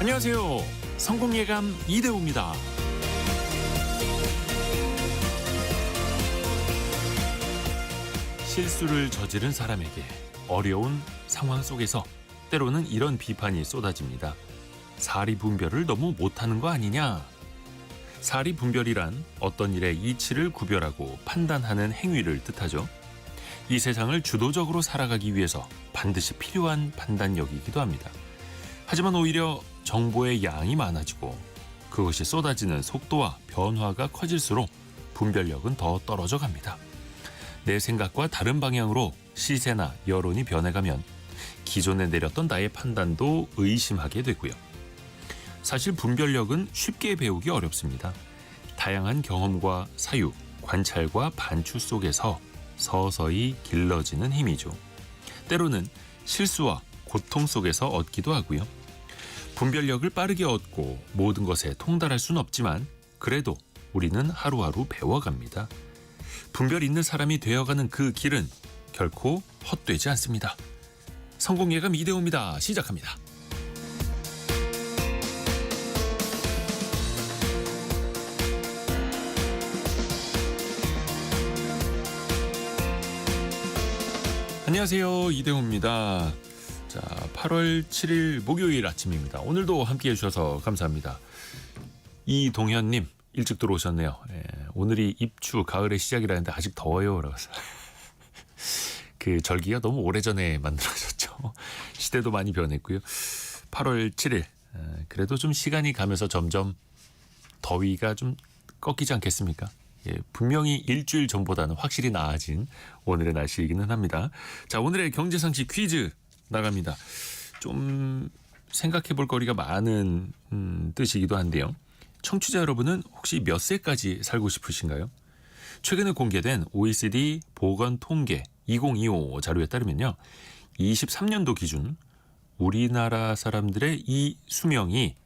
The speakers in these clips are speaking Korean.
안녕하세요. 성공예감 이대호입니다. 실수를 저지른 사람에게 어려운 상황 속에서 때로는 이런 비판이 쏟아집니다. 사리분별을 너무 못하는 거 아니냐? 사리분별이란 어떤 일의 이치를 구별하고 판단하는 행위를 뜻하죠. 이 세상을 주도적으로 살아가기 위해서 반드시 필요한 판단력이기도 합니다. 하지만 오히려 정보의 양이 많아지고 그것이 쏟아지는 속도와 변화가 커질수록 분별력은 더 떨어져 갑니다. 내 생각과 다른 방향으로 시세나 여론이 변해가면 기존에 내렸던 나의 판단도 의심하게 되고요. 사실 분별력은 쉽게 배우기 어렵습니다. 다양한 경험과 사유, 관찰과 반추 속에서 서서히 길러지는 힘이죠. 때로는 실수와 고통 속에서 얻기도 하고요. 분별력을 빠르게 얻고 모든 것에 통달할 수는 없지만 그래도 우리는 하루하루 배워갑니다. 분별 있는 사람이 되어가는 그 길은 결코 헛되지 않습니다. 성공예감 이대호입니다. 시작합니다. 안녕하세요. 이대호입니다. 자, 8월 7일 목요일 아침입니다. 오늘도 함께해 주셔서 감사합니다. 이동현님 일찍 들어오셨네요. 오늘이 입추 가을의 시작이라는데 아직 더워요. 라서 그 절기가 너무 오래전에 만들어졌죠. 시대도 많이 변했고요. 8월 7일 그래도 좀 시간이 가면서 점점 더위가 좀 꺾이지 않겠습니까? 분명히 일주일 전보다는 확실히 나아진 오늘의 날씨이기는 합니다. 자, 오늘의 경제상식 퀴즈 나갑니다. 좀 생각해 볼 거리가 많은 뜻이기도 한데요. 청취자 여러분은 혹시 몇 세까지 살고 싶으신가요? 최근에 공개된 OECD 보건통계 2025 자료에 따르면요. 23년도 기준 우리나라 사람들의 이 수명이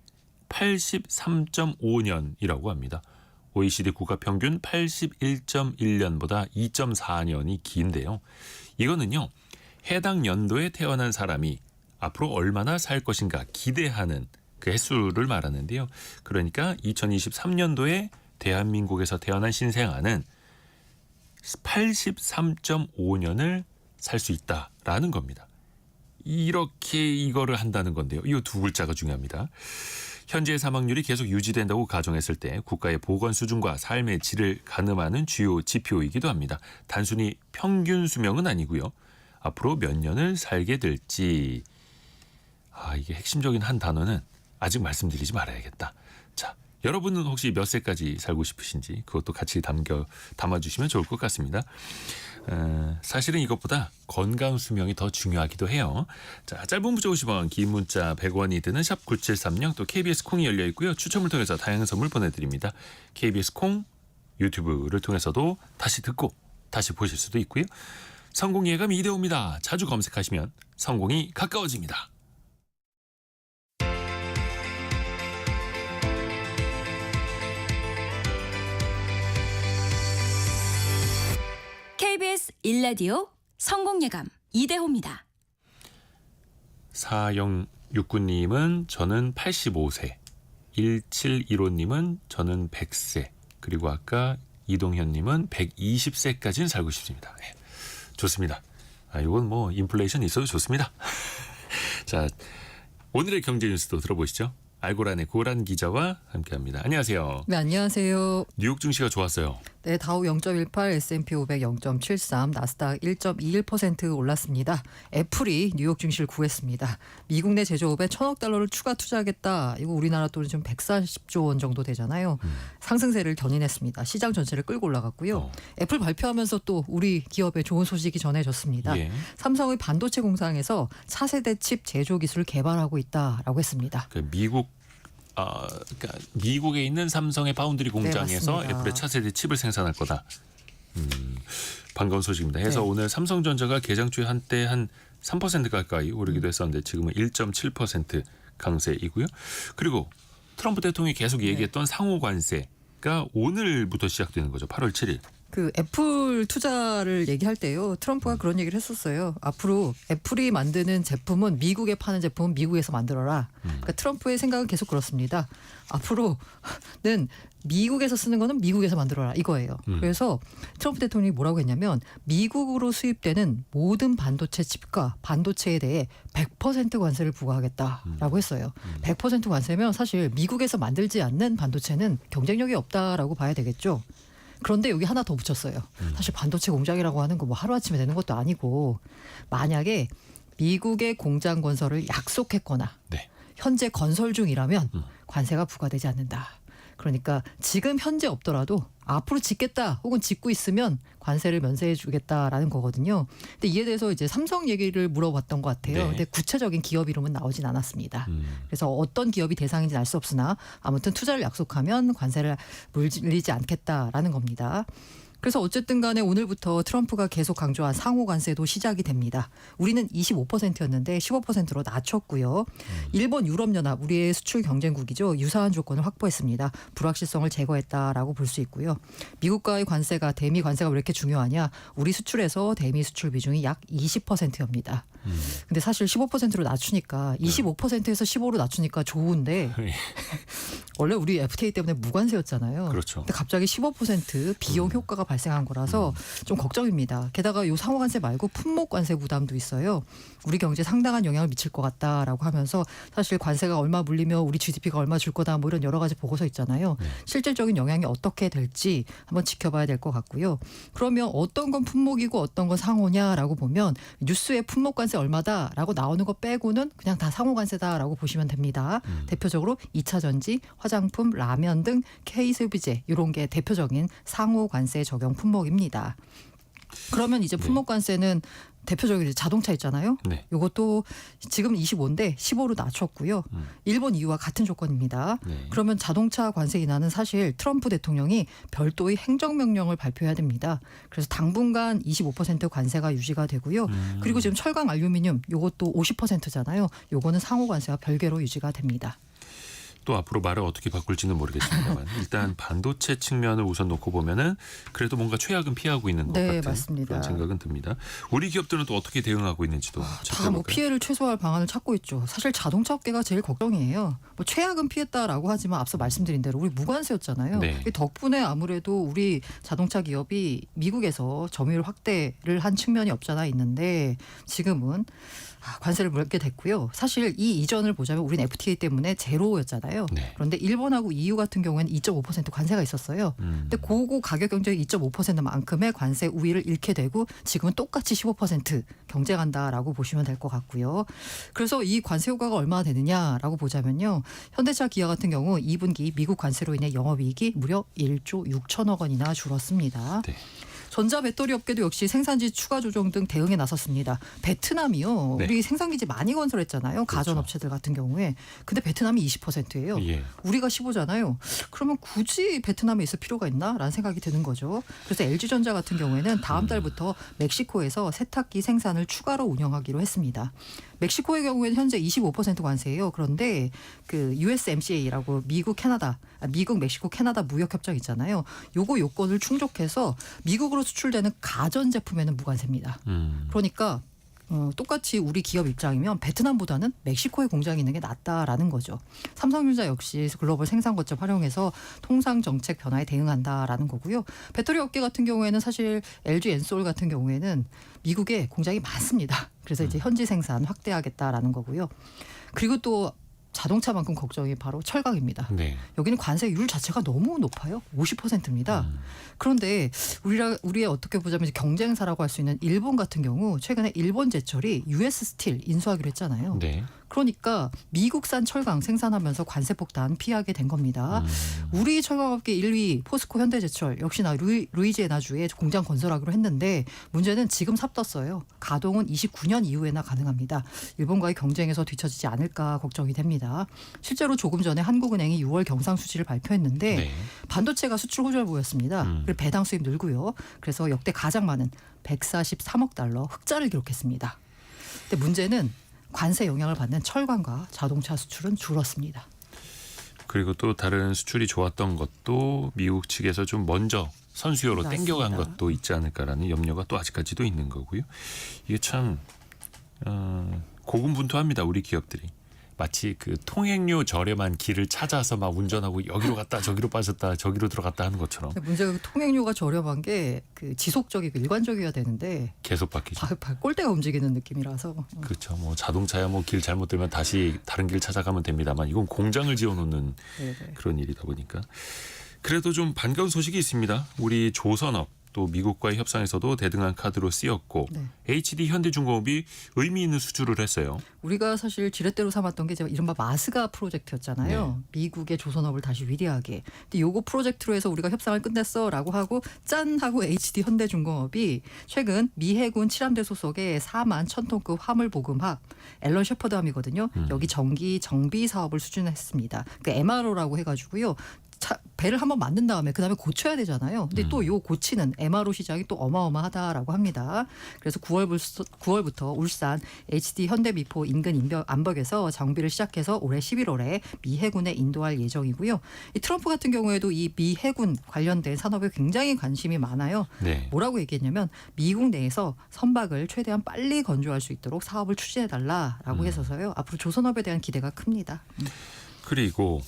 83.5년이라고 합니다. OECD 국가평균 81.1년보다 2.4년이 긴데요. 이거는요. 해당 연도에 태어난 사람이 앞으로 얼마나 살 것인가 기대하는 그 횟수를 말하는데요. 그러니까 2023년도에 대한민국에서 태어난 신생아는 83.5년을 살 수 있다라는 겁니다. 이렇게 이거를 한다는 건데요. 이 두 글자가 중요합니다. 현재 사망률이 계속 유지된다고 가정했을 때 국가의 보건 수준과 삶의 질을 가늠하는 주요 지표이기도 합니다. 단순히 평균 수명은 아니고요. 앞으로 몇 년을 살게 될지 이게 핵심적인 한 단어는 아직 말씀드리지 말아야겠다. 자, 여러분은 혹시 몇 세까지 살고 싶으신지 그것도 같이 담아주시면 좋을 것 같습니다. 사실은 이것보다 건강 수명이 더 중요하기도 해요. 자, 짧은 문자 50원, 긴 문자 100원이 드는 샵 9730 또 KBS 콩이 열려 있고요. 추첨을 통해서 다양한 선물 보내드립니다. KBS 콩 유튜브를 통해서도 다시 듣고 다시 보실 수도 있고요. 성공예감 이대호입니다. 자주 검색하시면 성공이 가까워집니다. KBS 1라디오 성공예감 이대호입니다. 4069님은 저는 85세, 1715님은 저는 100세, 그리고 아까 이동현님은 120세까지는 살고 싶습니다. 네, 좋습니다. 이건 뭐 인플레이션 있어도 좋습니다. 자, 오늘의 경제 뉴스도 들어보시죠. 알고란의 고란 기자와 함께합니다. 안녕하세요. 네, 안녕하세요. 뉴욕 증시가 좋았어요. 네, 다우 0.18, S&P 500 0.73, 나스닥 1.21% 올랐습니다. 애플이 뉴욕 증시를 구했습니다. 미국 내 제조업에 1,000억 달러를 추가 투자하겠다. 이거 우리나라 돈이 지금 140조 원 정도 되잖아요. 상승세를 견인했습니다. 시장 전체를 끌고 올라갔고요. 애플 발표하면서 또 우리 기업에 좋은 소식이 전해졌습니다. 예. 삼성의 반도체 공장에서 차세대 칩 제조 기술을 개발하고 있다라고 했습니다. 그러니까 미국에 있는 삼성의 파운드리 공장에서 네, 애플의 차세대 칩을 생산할 거다. 반가운 소식입니다. 해서 네. 오늘 삼성전자가 개장주에 한때 한 3% 가까이 오르기도 했었는데 지금은 1.7% 강세이고요. 그리고 트럼프 대통령이 계속 얘기했던 상호 관세가 오늘부터 시작되는 거죠. 8월 7일. 그 애플 투자를 얘기할 때요. 트럼프가 그런 얘기를 했었어요. 앞으로 애플이 만드는 제품은 미국에 파는 제품은 미국에서 만들어라. 그러니까 트럼프의 생각은 계속 그렇습니다. 앞으로는 미국에서 쓰는 거는 미국에서 만들어라 이거예요. 그래서 트럼프 대통령이 뭐라고 했냐면 미국으로 수입되는 모든 반도체 칩과 반도체에 대해 100% 관세를 부과하겠다라고 했어요. 100% 관세면 사실 미국에서 만들지 않는 반도체는 경쟁력이 없다라고 봐야 되겠죠. 그런데 여기 하나 더 붙였어요. 사실 반도체 공장이라고 하는 거 뭐 하루아침에 되는 것도 아니고 만약에 미국의 공장 건설을 약속했거나 네. 현재 건설 중이라면 관세가 부과되지 않는다. 그러니까 지금 현재 없더라도 앞으로 짓겠다 혹은 짓고 있으면 관세를 면세해 주겠다라는 거거든요. 근데 이에 대해서 이제 삼성 얘기를 물어봤던 것 같아요. 네. 근데 구체적인 기업 이름은 나오진 않았습니다. 그래서 어떤 기업이 대상인지는 알 수 없으나 아무튼 투자를 약속하면 관세를 물리지 않겠다라는 겁니다. 그래서 어쨌든 간에 오늘부터 트럼프가 계속 강조한 상호 관세도 시작이 됩니다. 우리는 25%였는데 15%로 낮췄고요. 일본, 유럽연합 우리의 수출 경쟁국이죠. 유사한 조건을 확보했습니다. 불확실성을 제거했다라고 볼 수 있고요. 미국과의 관세가 대미 관세가 왜 이렇게 중요하냐. 우리 수출에서 대미 수출 비중이 약 20%입니다. 근데 사실 15%로 낮추니까 25%에서 15로 낮추니까 좋은데 원래 우리 FTA 때문에 무관세였잖아요. 그렇죠. 근데 갑자기 15% 비용 효과가 발생한 거라서 좀 걱정입니다. 게다가 요 상호관세 말고 품목관세 부담도 있어요. 우리 경제에 상당한 영향을 미칠 것 같다라고 하면서 사실 관세가 얼마 물리며 우리 GDP가 얼마 줄 거다 뭐 이런 여러 가지 보고서 있잖아요. 실질적인 영향이 어떻게 될지 한번 지켜봐야 될 것 같고요. 그러면 어떤 건 품목이고 어떤 건 상호냐라고 보면 뉴스에 품목관세 얼마다라고 나오는 거 빼고는 그냥 다 상호관세다라고 보시면 됩니다. 대표적으로 2차 전지, 화장품, 라면 등 K소비재 이런 게 대표적인 상호관세 적용 품목입니다. 그러면 이제 품목관세는 대표적인 이제 자동차 있잖아요. 네. 이것도 지금 25인데 15로 낮췄고요. 일본 EU와 같은 조건입니다. 네. 그러면 자동차 관세 인하는 사실 트럼프 대통령이 별도의 행정명령을 발표해야 됩니다. 그래서 당분간 25% 관세가 유지가 되고요. 그리고 지금 철강 알루미늄 이것도 50%잖아요. 이거는 상호 관세와 별개로 유지가 됩니다. 또 앞으로 말을 어떻게 바꿀지는 모르겠습니다만 일단 반도체 측면을 우선 놓고 보면은 그래도 뭔가 최악은 피하고 있는 것 네, 같은 맞습니다. 그런 생각은 듭니다. 우리 기업들은 또 어떻게 대응하고 있는지도 다 뭐 살펴볼까요? 피해를 최소화할 방안을 찾고 있죠. 사실 자동차 업계가 제일 걱정이에요. 뭐 최악은 피했다라고 하지만 앞서 말씀드린 대로 우리 무관세였잖아요. 네. 이 덕분에 아무래도 우리 자동차 기업이 미국에서 점유율 확대를 한 측면이 없잖아 있는데 지금은 관세를 물게 됐고요. 사실 이 이전을 보자면 우리는 FTA 때문에 제로였잖아요. 네. 그런데 일본하고 EU 같은 경우에는 2.5% 관세가 있었어요. 근데 고고 가격 경쟁 2.5%만큼의 관세 우위를 잃게 되고 지금은 똑같이 15% 경쟁한다라고 보시면 될 것 같고요. 그래서 이 관세 효과가 얼마나 되느냐라고 보자면요. 현대차 기아 같은 경우 2분기 미국 관세로 인해 영업이익이 무려 1조 6천억 원이나 줄었습니다. 네. 전자 배터리 업계도 역시 생산지 추가 조정 등 대응에 나섰습니다. 베트남이요. 네. 우리 생산기지 많이 건설했잖아요. 가전업체들 같은 경우에. 근데 베트남이 20%예요. 예. 우리가 15잖아요. 그러면 굳이 베트남에 있을 필요가 있나라는 생각이 드는 거죠. 그래서 LG전자 같은 경우에는 다음 달부터 멕시코에서 세탁기 생산을 추가로 운영하기로 했습니다. 멕시코의 경우에는 현재 25% 관세예요. 그런데 그 USMCA라고 미국 멕시코 캐나다 무역 협정 있잖아요. 요거 요건을 충족해서 미국으로 수출되는 가전 제품에는 무관세입니다. 그러니까 똑같이 우리 기업 입장이면 베트남보다는 멕시코에 공장이 있는 게 낫다라는 거죠. 삼성전자 역시 글로벌 생산 거점 활용해서 통상 정책 변화에 대응한다라는 거고요. 배터리 업계 같은 경우에는 사실 LG 엔솔 같은 경우에는 미국에 공장이 많습니다. 그래서 이제 현지 생산 확대하겠다라는 거고요. 그리고 또 자동차만큼 걱정이 바로 철강입니다. 네. 여기는 관세율 자체가 너무 높아요. 50%입니다. 그런데 우리의 어떻게 보자면 이제 경쟁사라고 할 수 있는 일본 같은 경우 최근에 일본 제철이 US 스틸 인수하기로 했잖아요. 네. 그러니까 미국산 철강 생산하면서 관세 폭탄 피하게 된 겁니다. 우리 철강업계 1위 포스코 현대제철 역시나 루이지애나주에 공장 건설하기로 했는데 문제는 지금 삽떴어요. 가동은 29년 이후에나 가능합니다. 일본과의 경쟁에서 뒤처지지 않을까 걱정이 됩니다. 실제로 조금 전에 한국은행이 6월 경상수지를 발표했는데 네. 반도체가 수출 호조를 보였습니다. 그리고 배당 수입 늘고요. 그래서 역대 가장 많은 143억 달러 흑자를 기록했습니다. 근데 문제는 관세 영향을 받는 철강과 자동차 수출은 줄었습니다. 그리고 또 다른 수출이 좋았던 것도 미국 측에서 좀 먼저 선수요로 맞습니다. 땡겨간 것도 있지 않을까라는 염려가 또 아직까지도 있는 거고요. 이게 참 고군분투합니다. 우리 기업들이. 마치 그 통행료 저렴한 길을 찾아서 막 운전하고 여기로 갔다 저기로 빠졌다 저기로 들어갔다 하는 것처럼 근데 문제가 그 통행료가 저렴한 게 그 지속적이고 일관적이어야 되는데 계속 바뀌죠. 꼴대가 움직이는 느낌이라서 그렇죠. 뭐 자동차야 뭐 길 잘못 들면 다시 다른 길 찾아가면 됩니다만 이건 공장을 지어놓는 네네. 그런 일이다 보니까 그래도 좀 반가운 소식이 있습니다. 우리 조선업 또 미국과의 협상에서도 대등한 카드로 쓰였고 네. HD 현대중공업이 의미 있는 수주를 했어요. 우리가 사실 지렛대로 삼았던 게 이른바 마스가 프로젝트였잖아요. 네. 미국의 조선업을 다시 위대하게. 근데 요거 프로젝트로 해서 우리가 협상을 끝냈어라고 하고 짠 하고 HD 현대중공업이 최근 미 해군 칠함대 소속의 4만 1,000톤급 화물 보금함 앨런 셰퍼드함이거든요. 여기 정기 정비 사업을 추진했습니다. 그 MRO라고 해가지고요. 배를 한번 만든 다음에 그다음에 고쳐야 되잖아요. 근데 또 요 고치는 MRO 시장이 또 어마어마하다라고 합니다. 그래서 9월부터 울산 HD 현대미포 인근 안벽에서 정비를 시작해서 올해 11월에 미 해군에 인도할 예정이고요. 이 트럼프 같은 경우에도 이 미 해군 관련된 산업에 굉장히 관심이 많아요. 네. 뭐라고 얘기했냐면 미국 내에서 선박을 최대한 빨리 건조할 수 있도록 사업을 추진해달라라고 해서서요. 앞으로 조선업에 대한 기대가 큽니다. 그리고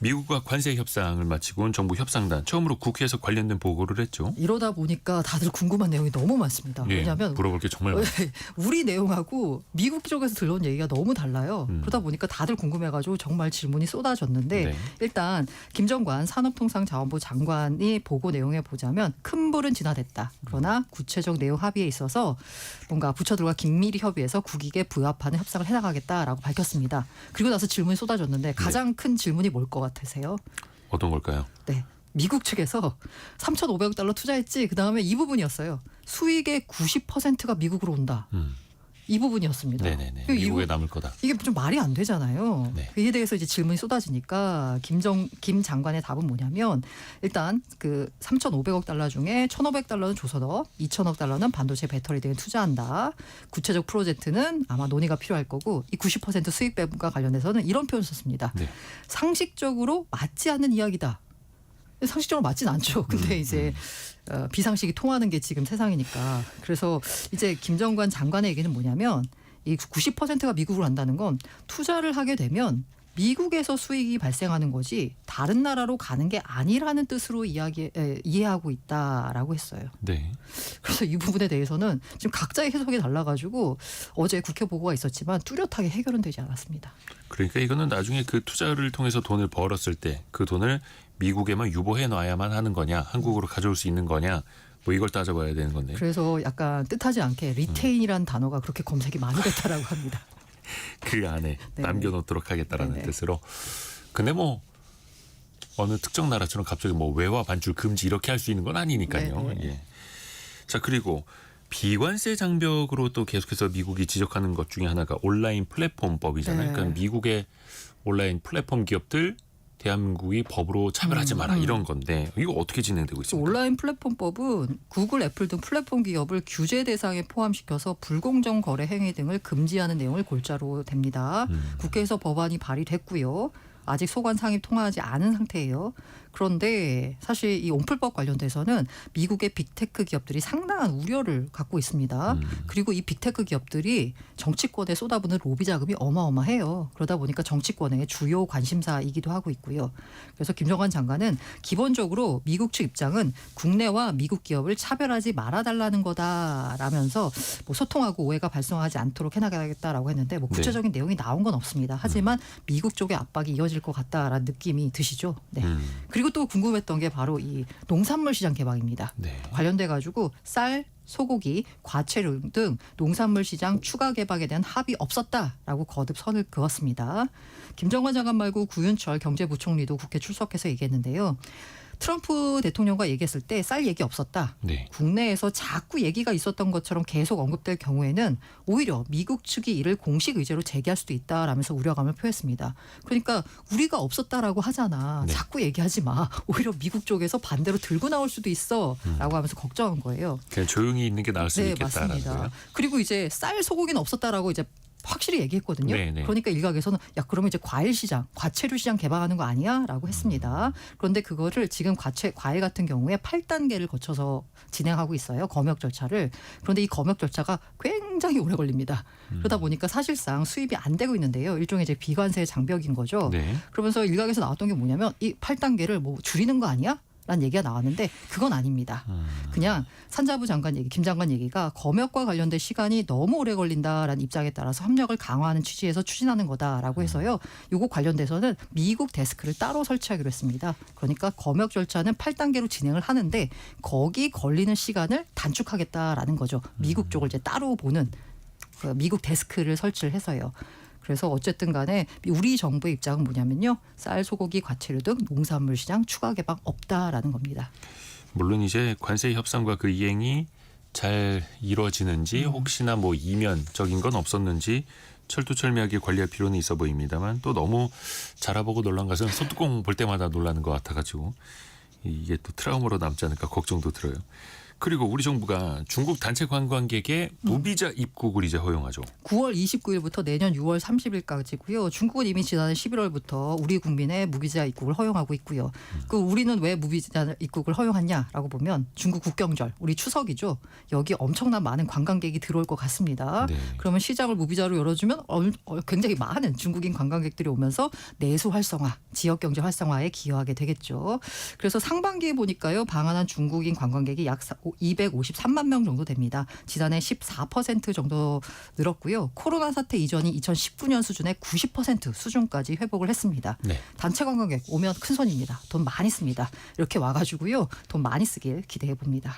미국과 관세 협상을 마치고 온 정부 협상단 처음으로 국회에서 관련된 보고를 했죠. 이러다 보니까 다들 궁금한 내용이 너무 많습니다. 예, 왜냐하면 물어볼 게 정말 많아요. 우리 내용하고 미국 쪽에서 들려온 얘기가 너무 달라요. 그러다 보니까 다들 궁금해가지고 정말 질문이 쏟아졌는데 네. 일단 김정관 산업통상자원부 장관이 보고 내용에 보자면 큰 불은 진화됐다. 그러나 구체적 내용 합의에 있어서 뭔가 부처들과 긴밀히 협의해서 국익에 부합하는 협상을 해나가겠다라고 밝혔습니다. 그리고 나서 질문이 쏟아졌는데 가장 큰 질문이 뭘 것 같으세요? 어떤 걸까요? 네. 미국 측에서 3,500억 달러 투자했지. 그다음에 이 부분이었어요. 수익의 90%가 미국으로 온다. 이 부분이었습니다. 네네네. 그 미국에 남을 거다. 이게 좀 말이 안 되잖아요. 네. 이에 대해서 이제 질문이 쏟아지니까 김 장관의 답은 뭐냐면 일단 그 3,500억 달러 중에 1,500달러는 조선업, 2,000억 달러는 반도체 배터리 등에 투자한다. 구체적 프로젝트는 아마 논의가 필요할 거고 이 90% 수익 배분과 관련해서는 이런 표현을 썼습니다. 네. 상식적으로 맞지 않는 이야기다. 상식적으로 맞진 않죠. 근데 이제 비상식이 통하는 게 지금 세상이니까. 그래서 이제 김정관 장관의 얘기는 뭐냐면 이 90%가 미국으로 간다는 건 투자를 하게 되면 미국에서 수익이 발생하는 거지 다른 나라로 가는 게 아니라는 뜻으로 이해하고 있다라고 했어요. 네. 그래서 이 부분에 대해서는 지금 각자의 해석이 달라가지고 어제 국회 보고가 있었지만 뚜렷하게 해결은 되지 않았습니다. 그러니까 이거는 나중에 그 투자를 통해서 돈을 벌었을 때 그 돈을 미국에만 유보해 놔야만 하는 거냐, 한국으로 가져올 수 있는 거냐, 뭐 이걸 따져봐야 되는 건데. 그래서 약간 뜻하지 않게 리테인이라는 단어가 그렇게 검색이 많이 됐다라고 합니다. 그 안에 네네. 남겨놓도록 하겠다라는 네네. 뜻으로. 근데 뭐 어느 특정 나라처럼 갑자기 뭐 외화 반출 금지 이렇게 할 수 있는 건 아니니까요. 네네. 예. 자 그리고 비관세 장벽으로 또 계속해서 미국이 지적하는 것 중에 하나가 온라인 플랫폼법이잖아요. 네. 그러니까 미국의 온라인 플랫폼 기업들 대한민국이 법으로 차별하지 마라 이런 건데 이거 어떻게 진행되고 있습니까? 온라인 플랫폼법은 구글, 애플 등 플랫폼 기업을 규제 대상에 포함시켜서 불공정 거래 행위 등을 금지하는 내용을 골자로 댑니다. 국회에서 법안이 발의됐고요. 아직 소관 상입 통과하지 않은 상태예요. 그런데 사실 이 온플법 관련돼서는 미국의 빅테크 기업들이 상당한 우려를 갖고 있습니다. 그리고 이 빅테크 기업들이 정치권에 쏟아부는 로비 자금이 어마어마해요. 그러다 보니까 정치권의 주요 관심사이기도 하고 있고요. 그래서 김정관 장관은 기본적으로 미국 측 입장은 국내와 미국 기업을 차별하지 말아달라는 거다라면서 뭐 소통하고 오해가 발생하지 않도록 해나가겠다라고 했는데 뭐 구체적인 내용이 나온 건 없습니다. 하지만 미국 쪽의 압박이 이어질 것 같다라는 느낌이 드시죠. 네. 그리고 또 궁금했던 게 바로 이 농산물 시장 개방입니다. 네. 관련돼 가지고 쌀, 소고기, 과채류 등 농산물 시장 추가 개방에 대한 합의 없었다라고 거듭 선을 그었습니다. 김정관 장관 말고 구윤철 경제부총리도 국회 출석해서 얘기했는데요. 트럼프 대통령과 얘기했을 때 쌀 얘기 없었다. 네. 국내에서 자꾸 얘기가 있었던 것처럼 계속 언급될 경우에는 오히려 미국 측이 이를 공식 의제로 제기할 수도 있다라면서 우려감을 표했습니다. 그러니까 우리가 없었다라고 하잖아. 네. 자꾸 얘기하지 마. 오히려 미국 쪽에서 반대로 들고 나올 수도 있어라고 하면서 걱정한 거예요. 그냥 조용히 있는 게 나을 수도 네, 있겠다라는 맞습니다. 거예요. 그리고 이제 쌀, 소고기는 없었다라고 이제 확실히 얘기했거든요. 네네. 그러니까 일각에서는 야 그러면 이제 과일 시장, 과채류 시장 개방하는 거 아니야?라고 했습니다. 그런데 그거를 지금 과일 같은 경우에 8단계를 거쳐서 진행하고 있어요. 검역 절차를. 그런데 이 검역 절차가 굉장히 오래 걸립니다. 그러다 보니까 사실상 수입이 안 되고 있는데요. 일종의 이제 비관세 장벽인 거죠. 네. 그러면서 일각에서 나왔던 게 뭐냐면 이 8단계를 뭐 줄이는 거 아니야? 라는 얘기가 나왔는데 그건 아닙니다. 그냥 산자부 장관 얘기, 김 장관 얘기가 검역과 관련된 시간이 너무 오래 걸린다라는 입장에 따라서 협력을 강화하는 취지에서 추진하는 거다라고 해서요. 요거 관련돼서는 미국 데스크를 따로 설치하기로 했습니다. 그러니까 검역 절차는 8단계로 진행을 하는데 거기 걸리는 시간을 단축하겠다라는 거죠. 미국 쪽을 이제 따로 보는 그 미국 데스크를 설치를 해서요. 그래서 어쨌든 간에 우리 정부의 입장은 뭐냐면요. 쌀, 소고기, 과채류 등 농산물 시장 추가 개방 없다라는 겁니다. 물론 이제 관세 협상과 그 이행이 잘 이루어지는지 혹시나 뭐 이면적인 건 없었는지 철두철미하게 관리할 필요는 있어 보입니다만 또 너무 자라보고 놀란 것은 소뚜껑 볼 때마다 놀라는 것 같아가지고 이게 또 트라우마로 남지 않을까 걱정도 들어요. 그리고 우리 정부가 중국 단체 관광객의 무비자 입국을 이제 허용하죠. 9월 29일부터 내년 6월 30일까지고요. 중국은 이미 지난해 11월부터 우리 국민의 무비자 입국을 허용하고 있고요. 그 우리는 왜 무비자 입국을 허용하냐라고 보면 중국 국경절, 우리 추석이죠. 여기 엄청난 많은 관광객이 들어올 것 같습니다. 네. 그러면 시장을 무비자로 열어주면 굉장히 많은 중국인 관광객들이 오면서 내수 활성화, 지역 경제 활성화에 기여하게 되겠죠. 그래서 상반기에 보니까요. 방한한 중국인 관광객이 약 253만 명 정도 됩니다. 지난해 14% 정도 늘었고요. 코로나 사태 이전이 2019년 수준의 90% 수준까지 회복을 했습니다. 네. 단체 관광객 오면 큰 손입니다. 돈 많이 씁니다. 이렇게 와가지고요. 돈 많이 쓰길 기대해 봅니다.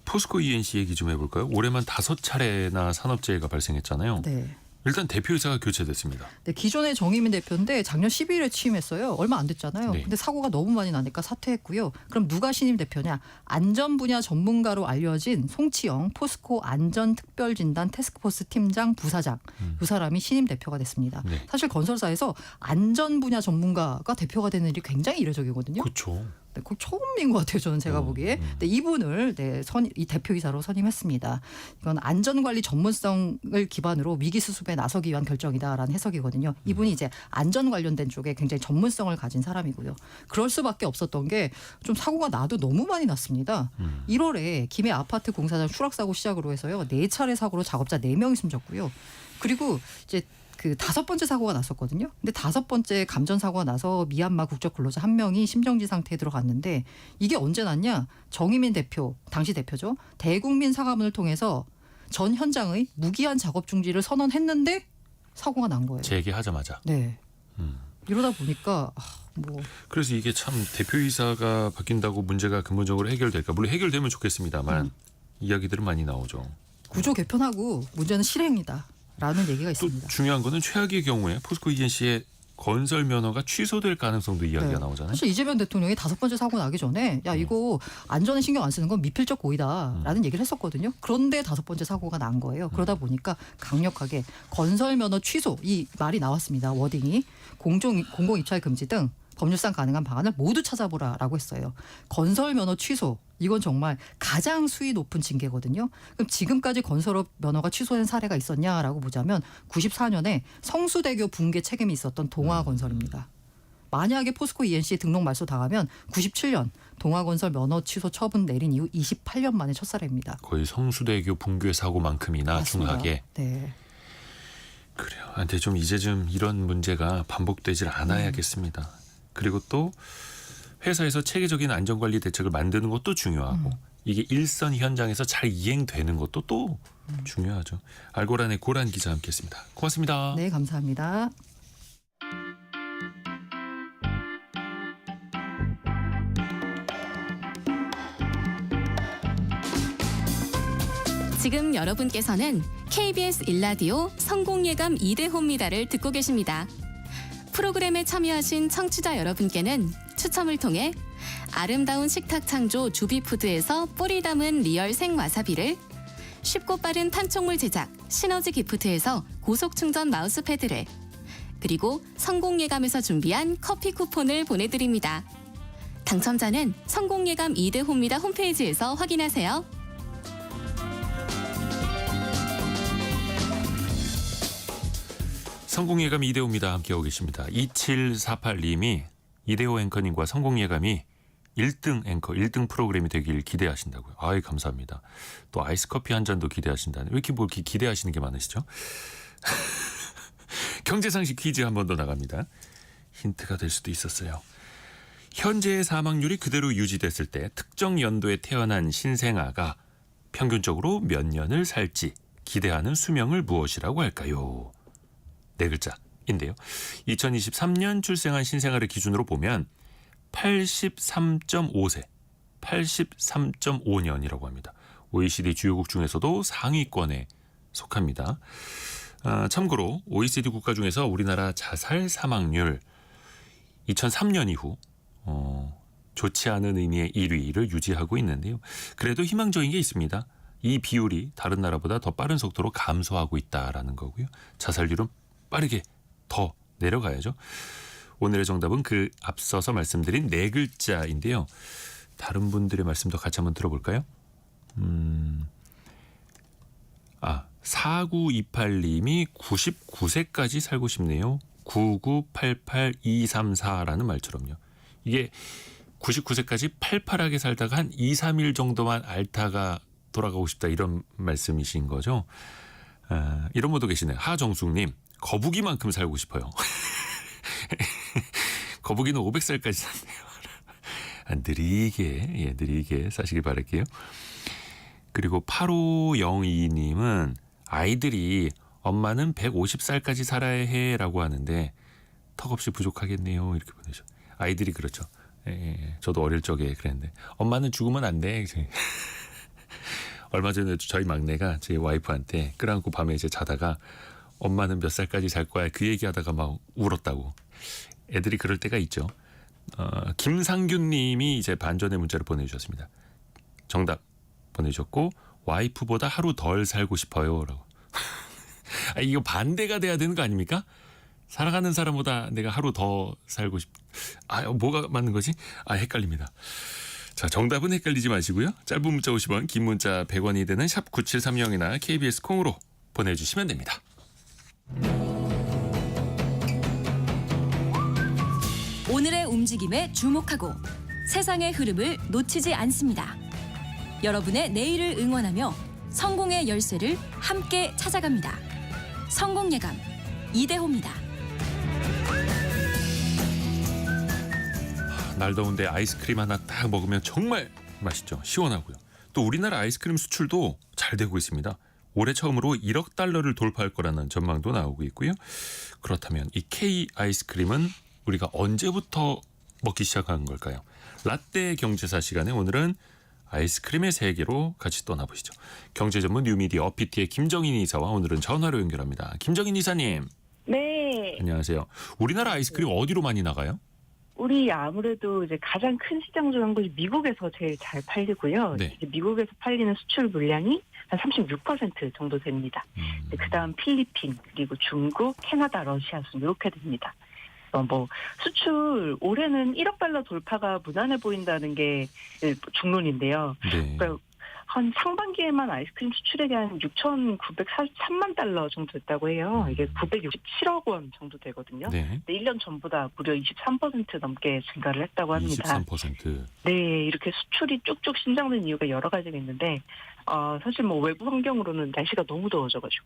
포스코 ENC 얘기 좀 해볼까요? 올해만 5차례나 산업재해가 발생했잖아요. 네. 일단 대표이사가 교체됐습니다. 네, 기존의 정의민 대표인데 작년 12일에 취임했어요. 얼마 안 됐잖아요. 네. 근데 사고가 너무 많이 나니까 사퇴했고요. 그럼 누가 신임 대표냐? 안전 분야 전문가로 알려진 송치영 포스코 안전특별진단 태스크포스 팀장 부사장. 이 사람이 신임 대표가 됐습니다. 네. 사실 건설사에서 안전 분야 전문가가 대표가 되는 일이 굉장히 이례적이거든요. 그렇죠. 네, 그거 처음인 것 같아요. 저는 제가 보기에. 네, 이분을 이 대표이사로 선임했습니다. 이건 안전관리 전문성을 기반으로 위기 수습에 나서기 위한 결정이다라는 해석이거든요. 이분이 이제 안전 관련된 쪽에 굉장히 전문성을 가진 사람이고요. 그럴 수밖에 없었던 게 좀 사고가 나도 너무 많이 났습니다. 1월에 김해 아파트 공사장 추락사고 시작으로 해서요. 4차례 사고로 작업자 4명이 숨졌고요. 그리고 이제 그 5번째 사고가 났었거든요. 근데 5번째 감전 사고가 나서 미얀마 국적 근로자 1명이 심정지 상태에 들어갔는데 이게 언제 났냐? 정의민 대표, 당시 대표죠. 대국민 사과문을 통해서 전 현장의 무기한 작업 중지를 선언했는데 사고가 난 거예요. 재개하자마자. 네. 이러다 보니까 그래서 이게 참 대표이사가 바뀐다고 문제가 근본적으로 해결될까? 물론 해결되면 좋겠습니다만 이야기들은 많이 나오죠. 구조 개편하고 문제는 실행이다. 라는 얘기가 또 있습니다. 중요한 거는 최악의 경우에 포스코 ENC의 건설 면허가 취소될 가능성도 이야기가 네. 나오잖아요. 사실 이재명 대통령이 5번째 사고 나기 전에 야 이거 안전에 신경 안 쓰는 건 미필적 고의다라는 얘기를 했었거든요. 그런데 5번째 사고가 난 거예요. 그러다 보니까 강력하게 건설 면허 취소 이 말이 나왔습니다. 워딩이 공공 입찰 금지 등 법률상 가능한 방안을 모두 찾아보라라고 했어요. 건설 면허 취소 이건 정말 가장 수위 높은 징계거든요. 그럼 지금까지 건설업 면허가 취소된 사례가 있었냐라고 보자면 94년에 성수대교 붕괴 책임이 있었던 동아건설입니다. 만약에 포스코 ENC 등록 말소 당하면 97년 동아건설 면허 취소 처분 내린 이후 28년 만에 첫 사례입니다. 거의 성수대교 붕괴 사고만큼이나 맞습니다. 중하게. 네. 그래요. 근데 좀 이제 좀 이런 문제가 반복되질 않아야겠습니다. 그리고 또 회사에서 체계적인 안전관리 대책을 만드는 것도 중요하고 이게 일선 현장에서 잘 이행되는 것도 또 중요하죠. 알고란의 고란 기자 함께했습니다. 고맙습니다. 네, 감사합니다. 지금 여러분께서는 KBS 일라디오 성공예감 2대호입니다를 듣고 계십니다. 프로그램에 참여하신 청취자 여러분께는 추첨을 통해 아름다운 식탁 창조 주비푸드에서 뿌리 담은 리얼 생와사비를, 쉽고 빠른 판촉물 제작 시너지 기프트에서 고속 충전 마우스패드를, 그리고 성공예감에서 준비한 커피 쿠폰을 보내드립니다. 당첨자는 성공예감 2대호입니다 홈페이지에서 확인하세요. 성공예감 이대호입니다. 함께하고 계십니다. 2748님이 이대호 앵커님과 성공예감이 1등 앵커, 1등 프로그램이 되길 기대하신다고요. 아이, 감사합니다. 또 아이스커피 한 잔도 기대하신다네. 왜 이렇게 뭐 이렇게 기대하시는 게 많으시죠? 경제상식 퀴즈 한 번 더 나갑니다. 힌트가 될 수도 있었어요. 현재의 사망률이 그대로 유지됐을 때 특정 연도에 태어난 신생아가 평균적으로 몇 년을 살지 기대하는 수명을 무엇이라고 할까요? 네 글자인데요. 2023년 출생한 신생아를 기준으로 보면 83.5세, 83.5년이라고 합니다. OECD 주요국 중에서도 상위권에 속합니다. 참고로 OECD 국가 중에서 우리나라 자살 사망률 2003년 이후 좋지 않은 의미의 1위를 유지하고 있는데요. 그래도 희망적인 게 있습니다. 이 비율이 다른 나라보다 더 빠른 속도로 감소하고 있다라는 거고요. 자살률은 빠르게 더 내려가야죠. 오늘의 정답은 그 앞서서 말씀드린 네 글자인데요. 다른 분들의 말씀도 같이 한번 들어볼까요? 4928님이 99세까지 살고 싶네요. 9988234라는 말처럼요. 이게 99세까지 팔팔하게 살다가 한 2, 3일 정도만 앓다가 돌아가고 싶다 이런 말씀이신 거죠. 이런 분도 계시네요. 하정숙님, 거북이만큼 살고 싶어요. 거북이는 500살까지 산대요. 느리게 사시길 바랄게요. 그리고 8502님은 아이들이 엄마는 150살까지 살아야 해라고 하는데 턱없이 부족하겠네요. 이렇게 보내죠. 아이들이 그렇죠. 저도 어릴 적에 그랬는데 엄마는 죽으면 안 돼. 얼마 전에 저희 막내가 제 와이프한테 끌어안고 밤에 이제 자다가 엄마는 몇 살까지 살 거야 그 얘기하다가 막 울었다고. 애들이 그럴 때가 있죠. 김상균 님이 이제 반전의 문자를 보내주셨습니다. 정답 보내주셨고 와이프보다 하루 덜 살고 싶어요 라고. 이거 반대가 돼야 되는 거 아닙니까? 사랑하는 사람보다 내가 하루 더 살고 뭐가 맞는 거지? 헷갈립니다. 자, 정답은 헷갈리지 마시고요. 짧은 문자 50원, 긴 문자 100원이 되는 샵 9730이나 KBS 콩으로 보내주시면 됩니다. 오늘의 움직임에 주목하고 세상의 흐름을 놓치지 않습니다. 여러분의 내일을 응원하며 성공의 열쇠를 함께 찾아갑니다. 성공예감 이대호입니다. 날 더운데 아이스크림 하나 딱 먹으면 정말 맛있죠. 시원하고요. 또 우리나라 아이스크림 수출도 잘 되고 있습니다. 올해 처음으로 1억 달러를 돌파할 거라는 전망도 나오고 있고요. 그렇다면 이 K 아이스크림은 우리가 언제부터 먹기 시작한 걸까요? 라떼 경제사 시간에 오늘은 아이스크림의 세계로 같이 떠나보시죠. 경제 전문 뉴미디어 어피티의 김정인 이사와 오늘은 전화로 연결합니다. 김정인 이사님. 네. 안녕하세요. 우리나라 아이스크림 어디로 많이 나가요? 우리 아무래도 이제 가장 큰 시장 중 한 곳이 미국에서 제일 잘 팔리고요. 네. 이제 미국에서 팔리는 수출 물량이 한 36% 정도 됩니다. 그다음 필리핀, 그리고 중국, 캐나다, 러시아 순 이렇게 됩니다. 수출 올해는 1억 달러 돌파가 무난해 보인다는 게 중론인데요. 네. 그러니까 한 상반기에만 아이스크림 수출액이 한 6,943만 달러 정도 됐다고 해요. 이게 967억 원 정도 되거든요. 네. 1년 전보다 무려 23% 넘게 증가를 했다고 합니다. 23%. 네, 이렇게 수출이 쭉쭉 신장된 이유가 여러 가지가 있는데 사실 외부 환경으로는 날씨가 너무 더워져가지고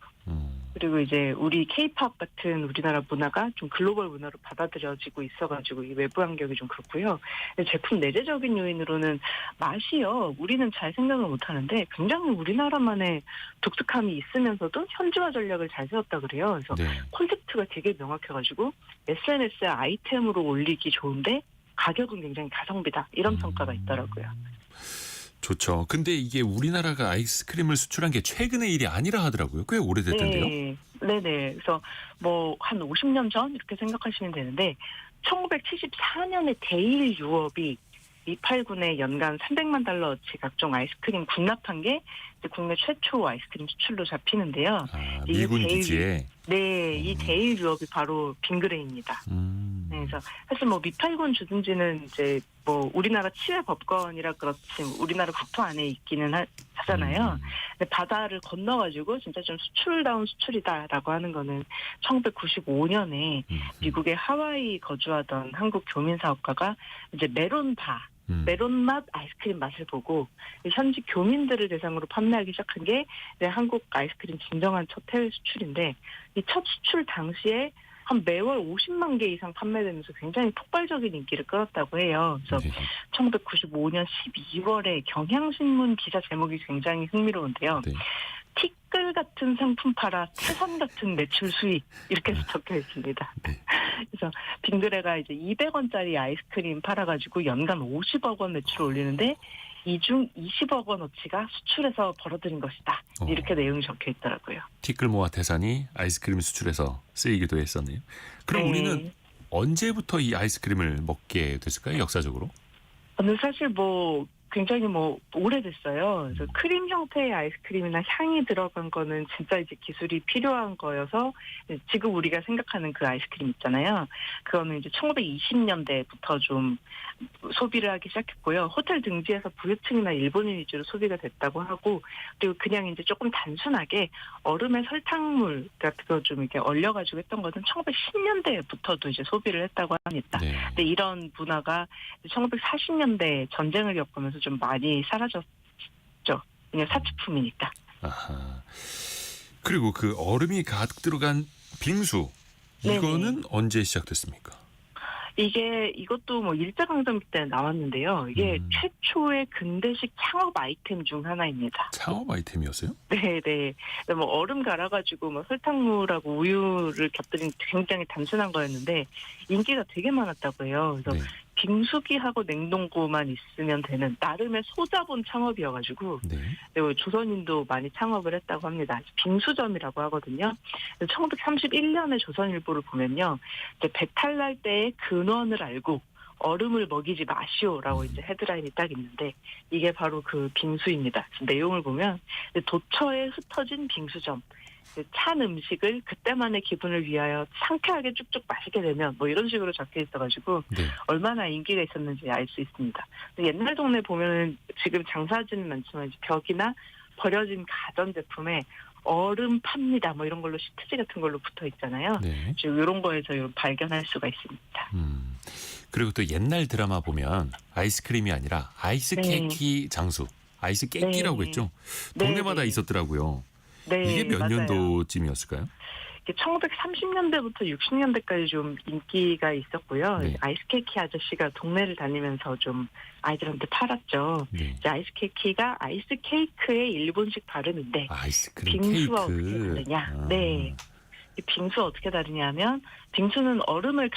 그리고 이제 우리 K-팝 같은 우리나라 문화가 좀 글로벌 문화로 받아들여지고 있어가지고 이 외부 환경이 좀 그렇고요. 제품 내재적인 요인으로는 맛이요. 우리는 잘 생각을 못하는데 굉장히 우리나라만의 독특함이 있으면서도 현지화 전략을 잘 세웠다 그래요. 그래서 네. 콘셉트가 되게 명확해가지고 SNS에 아이템으로 올리기 좋은데 가격은 굉장히 가성비다. 이런 평가가 있더라고요. 좋죠. 근데 이게 우리나라가 아이스크림을 수출한 게 최근의 일이 아니라 하더라고요. 꽤 오래됐던데요. 네네. 그래서 한 50년 전 이렇게 생각하시면 되는데 1974년에 데일 유업이 미팔군에 연간 300만 달러치 각종 아이스크림 군납한 게 이제 국내 최초 아이스크림 수출로 잡히는데요. 미군 데일, 기지에. 네, 이 제일 유업이 바로 빙그레입니다. 네, 그래서 사실 뭐 미팔군 주둔지는 이제 뭐 우리나라 치외 법권이라 그렇지 우리나라 국토 안에 있기는 하잖아요. 근데 바다를 건너가지고 진짜 좀 수출다운 수출이다라고 하는 거는 1995년에 미국의 하와이 거주하던 한국 교민 사업가가 이제 메론 맛 아이스크림 맛을 보고 현지 교민들을 대상으로 판매하기 시작한 게 한국 아이스크림 진정한 첫 해외 수출인데 이 첫 수출 당시에 한 매월 50만 개 이상 판매되면서 굉장히 폭발적인 인기를 끌었다고 해요. 그래서 1995년 12월에 경향신문 기사 제목이 굉장히 흥미로운데요. 네. 티끌 같은 상품 팔아 태산 같은 매출 수익 이렇게 적혀 있습니다. 네. 그래서 빙그레가 이제 200원짜리 아이스크림 팔아가지고 연간 50억 원 매출을 올리는데 이 중 20억 원어치가 수출해서 벌어들인 것이다. 이렇게 내용이 적혀 있더라고요. 티끌모아 태산이 아이스크림 수출해서 쓰이기도 했었네요. 그럼 네. 우리는 언제부터 이 아이스크림을 먹게 됐을까요? 역사적으로? 근데 사실 뭐 굉장히 뭐 오래됐어요. 그래서 크림 형태의 아이스크림이나 향이 들어간 거는 진짜 이제 기술이 필요한 거여서 지금 우리가 생각하는 그 아이스크림 있잖아요. 그거는 이제 1920년대부터 좀 소비를 하기 시작했고요. 호텔 등지에서 부유층이나 일본인 위주로 소비가 됐다고 하고 그리고 그냥 이제 조금 단순하게 얼음에 설탕물 같은 거 좀 이렇게 얼려가지고 했던 것은 1910년대부터도 이제 소비를 했다고 합니다. 네. 근데 이런 문화가 1940년대 전쟁을 겪으면서 좀 많이 사라졌죠. 그냥 사치품이니까. 아하. 그리고 그 얼음이 가득 들어간 빙수 이거는 네네. 언제 시작됐습니까? 이것도 뭐 일제강점기 때 나왔는데요. 이게 최초의 근대식 창업 아이템 중 하나입니다. 창업 아이템이었어요? 네네. 뭐 얼음 갈아가지고 뭐 설탕물하고 우유를 곁들인 굉장히 단순한 거였는데 인기가 되게 많았다고 해요. 그래서 네. 빙수기하고 냉동고만 있으면 되는 나름의 소자본 창업이어가지고 네. 그리고 조선인도 많이 창업을 했다고 합니다. 빙수점이라고 하거든요. 1931년에 조선일보를 보면요, 이제 배탈 날 때의 근원을 알고 얼음을 먹이지 마시오라고 이제 헤드라인이 딱 있는데 이게 바로 그 빙수입니다. 내용을 보면 도처에 흩어진 빙수점. 찬 음식을 그때만의 기분을 위하여 상쾌하게 쭉쭉 마시게 되면 뭐 이런 식으로 적혀 있어가지고 네. 얼마나 인기가 있었는지 알 수 있습니다. 옛날 동네 보면은 지금 장사하지는 않지만 이제 벽이나 버려진 가전제품에 얼음 팝니다 뭐 이런 걸로 시트지 같은 걸로 붙어 있잖아요. 네. 이런 거에서 발견할 수가 있습니다. 그리고 또 옛날 드라마 보면 아이스크림이 아니라 아이스 케이키 장수, 아이스 깨끼라고 네. 했죠. 동네마다 네. 있었더라고요. 네, 이게 몇 맞아요. 년도쯤이었을까요? 1930년대부터 60년대까지 좀 인기가 있었고요. 네. 아이스케이키 아저씨가 동네를 다니면서 좀 아이들한테 팔았죠. 네. 이제 아이스케이키가 아이스케이크의 일본식 발음인데 아이스크림 빙수와 케이크. 어떻게 다르냐? 네. 이 빙수가 어떻게 다르냐면 빙수는 얼음을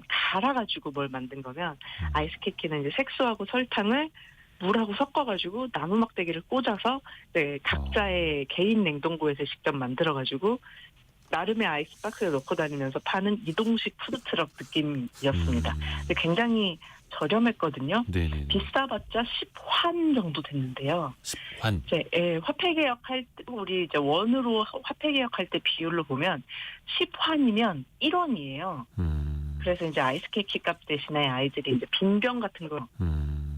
갈아가지고 뭘 만든 거면 아이스케이키는 이제 색소하고 설탕을 물하고 섞어가지고 나무 막대기를 꽂아서 각자의 개인 냉동고에서 직접 만들어가지고 나름의 아이스박스에 넣고 다니면서 파는 이동식 푸드트럭 느낌이었습니다. 근데 굉장히 저렴했거든요. 네네. 비싸봤자 10환 정도 됐는데요. 10환. 이제 화폐 개혁할 때 우리 이제 원으로 화폐 개혁할 때 비율로 보면 10환이면 1원이에요. 그래서 이제 아이스케이키 값 대신에 아이들이 이제 빈병 같은 거.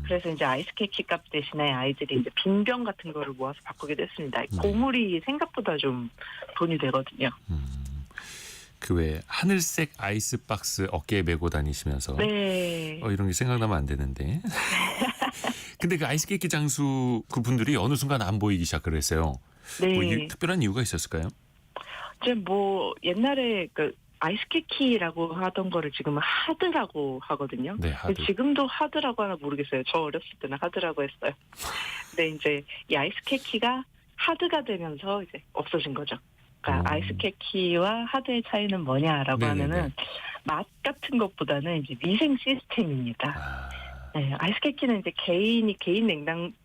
그래서 이제 아이스케이키 값 대신에 아이들이 이제 빈병 같은 거를 모아서 바꾸게 됐습니다. 고물이 생각보다 좀 돈이 되거든요. 그 외에 하늘색 아이스박스 어깨에 메고 다니시면서 네. 이런 게 생각나면 안 되는데. 근데 그 아이스케이키 장수 그분들이 어느 순간 안 보이기 시작을 했어요. 네. 뭐 특별한 이유가 있었을까요? 이제 뭐 옛날에 그 아이스케이키라고 하던 거를 지금은 하드라고 하거든요. 네, 하드. 지금도 하드라고 하나 모르겠어요. 저 어렸을 때는 하드라고 했어요. 근데 이제 이 아이스케이키가 하드가 되면서 이제 없어진 거죠. 그러니까 아이스케이키와 하드의 차이는 뭐냐라고 네네네. 하면은 맛 같은 것보다는 이제 위생 시스템입니다. 네, 아이스케이키는 이제 개인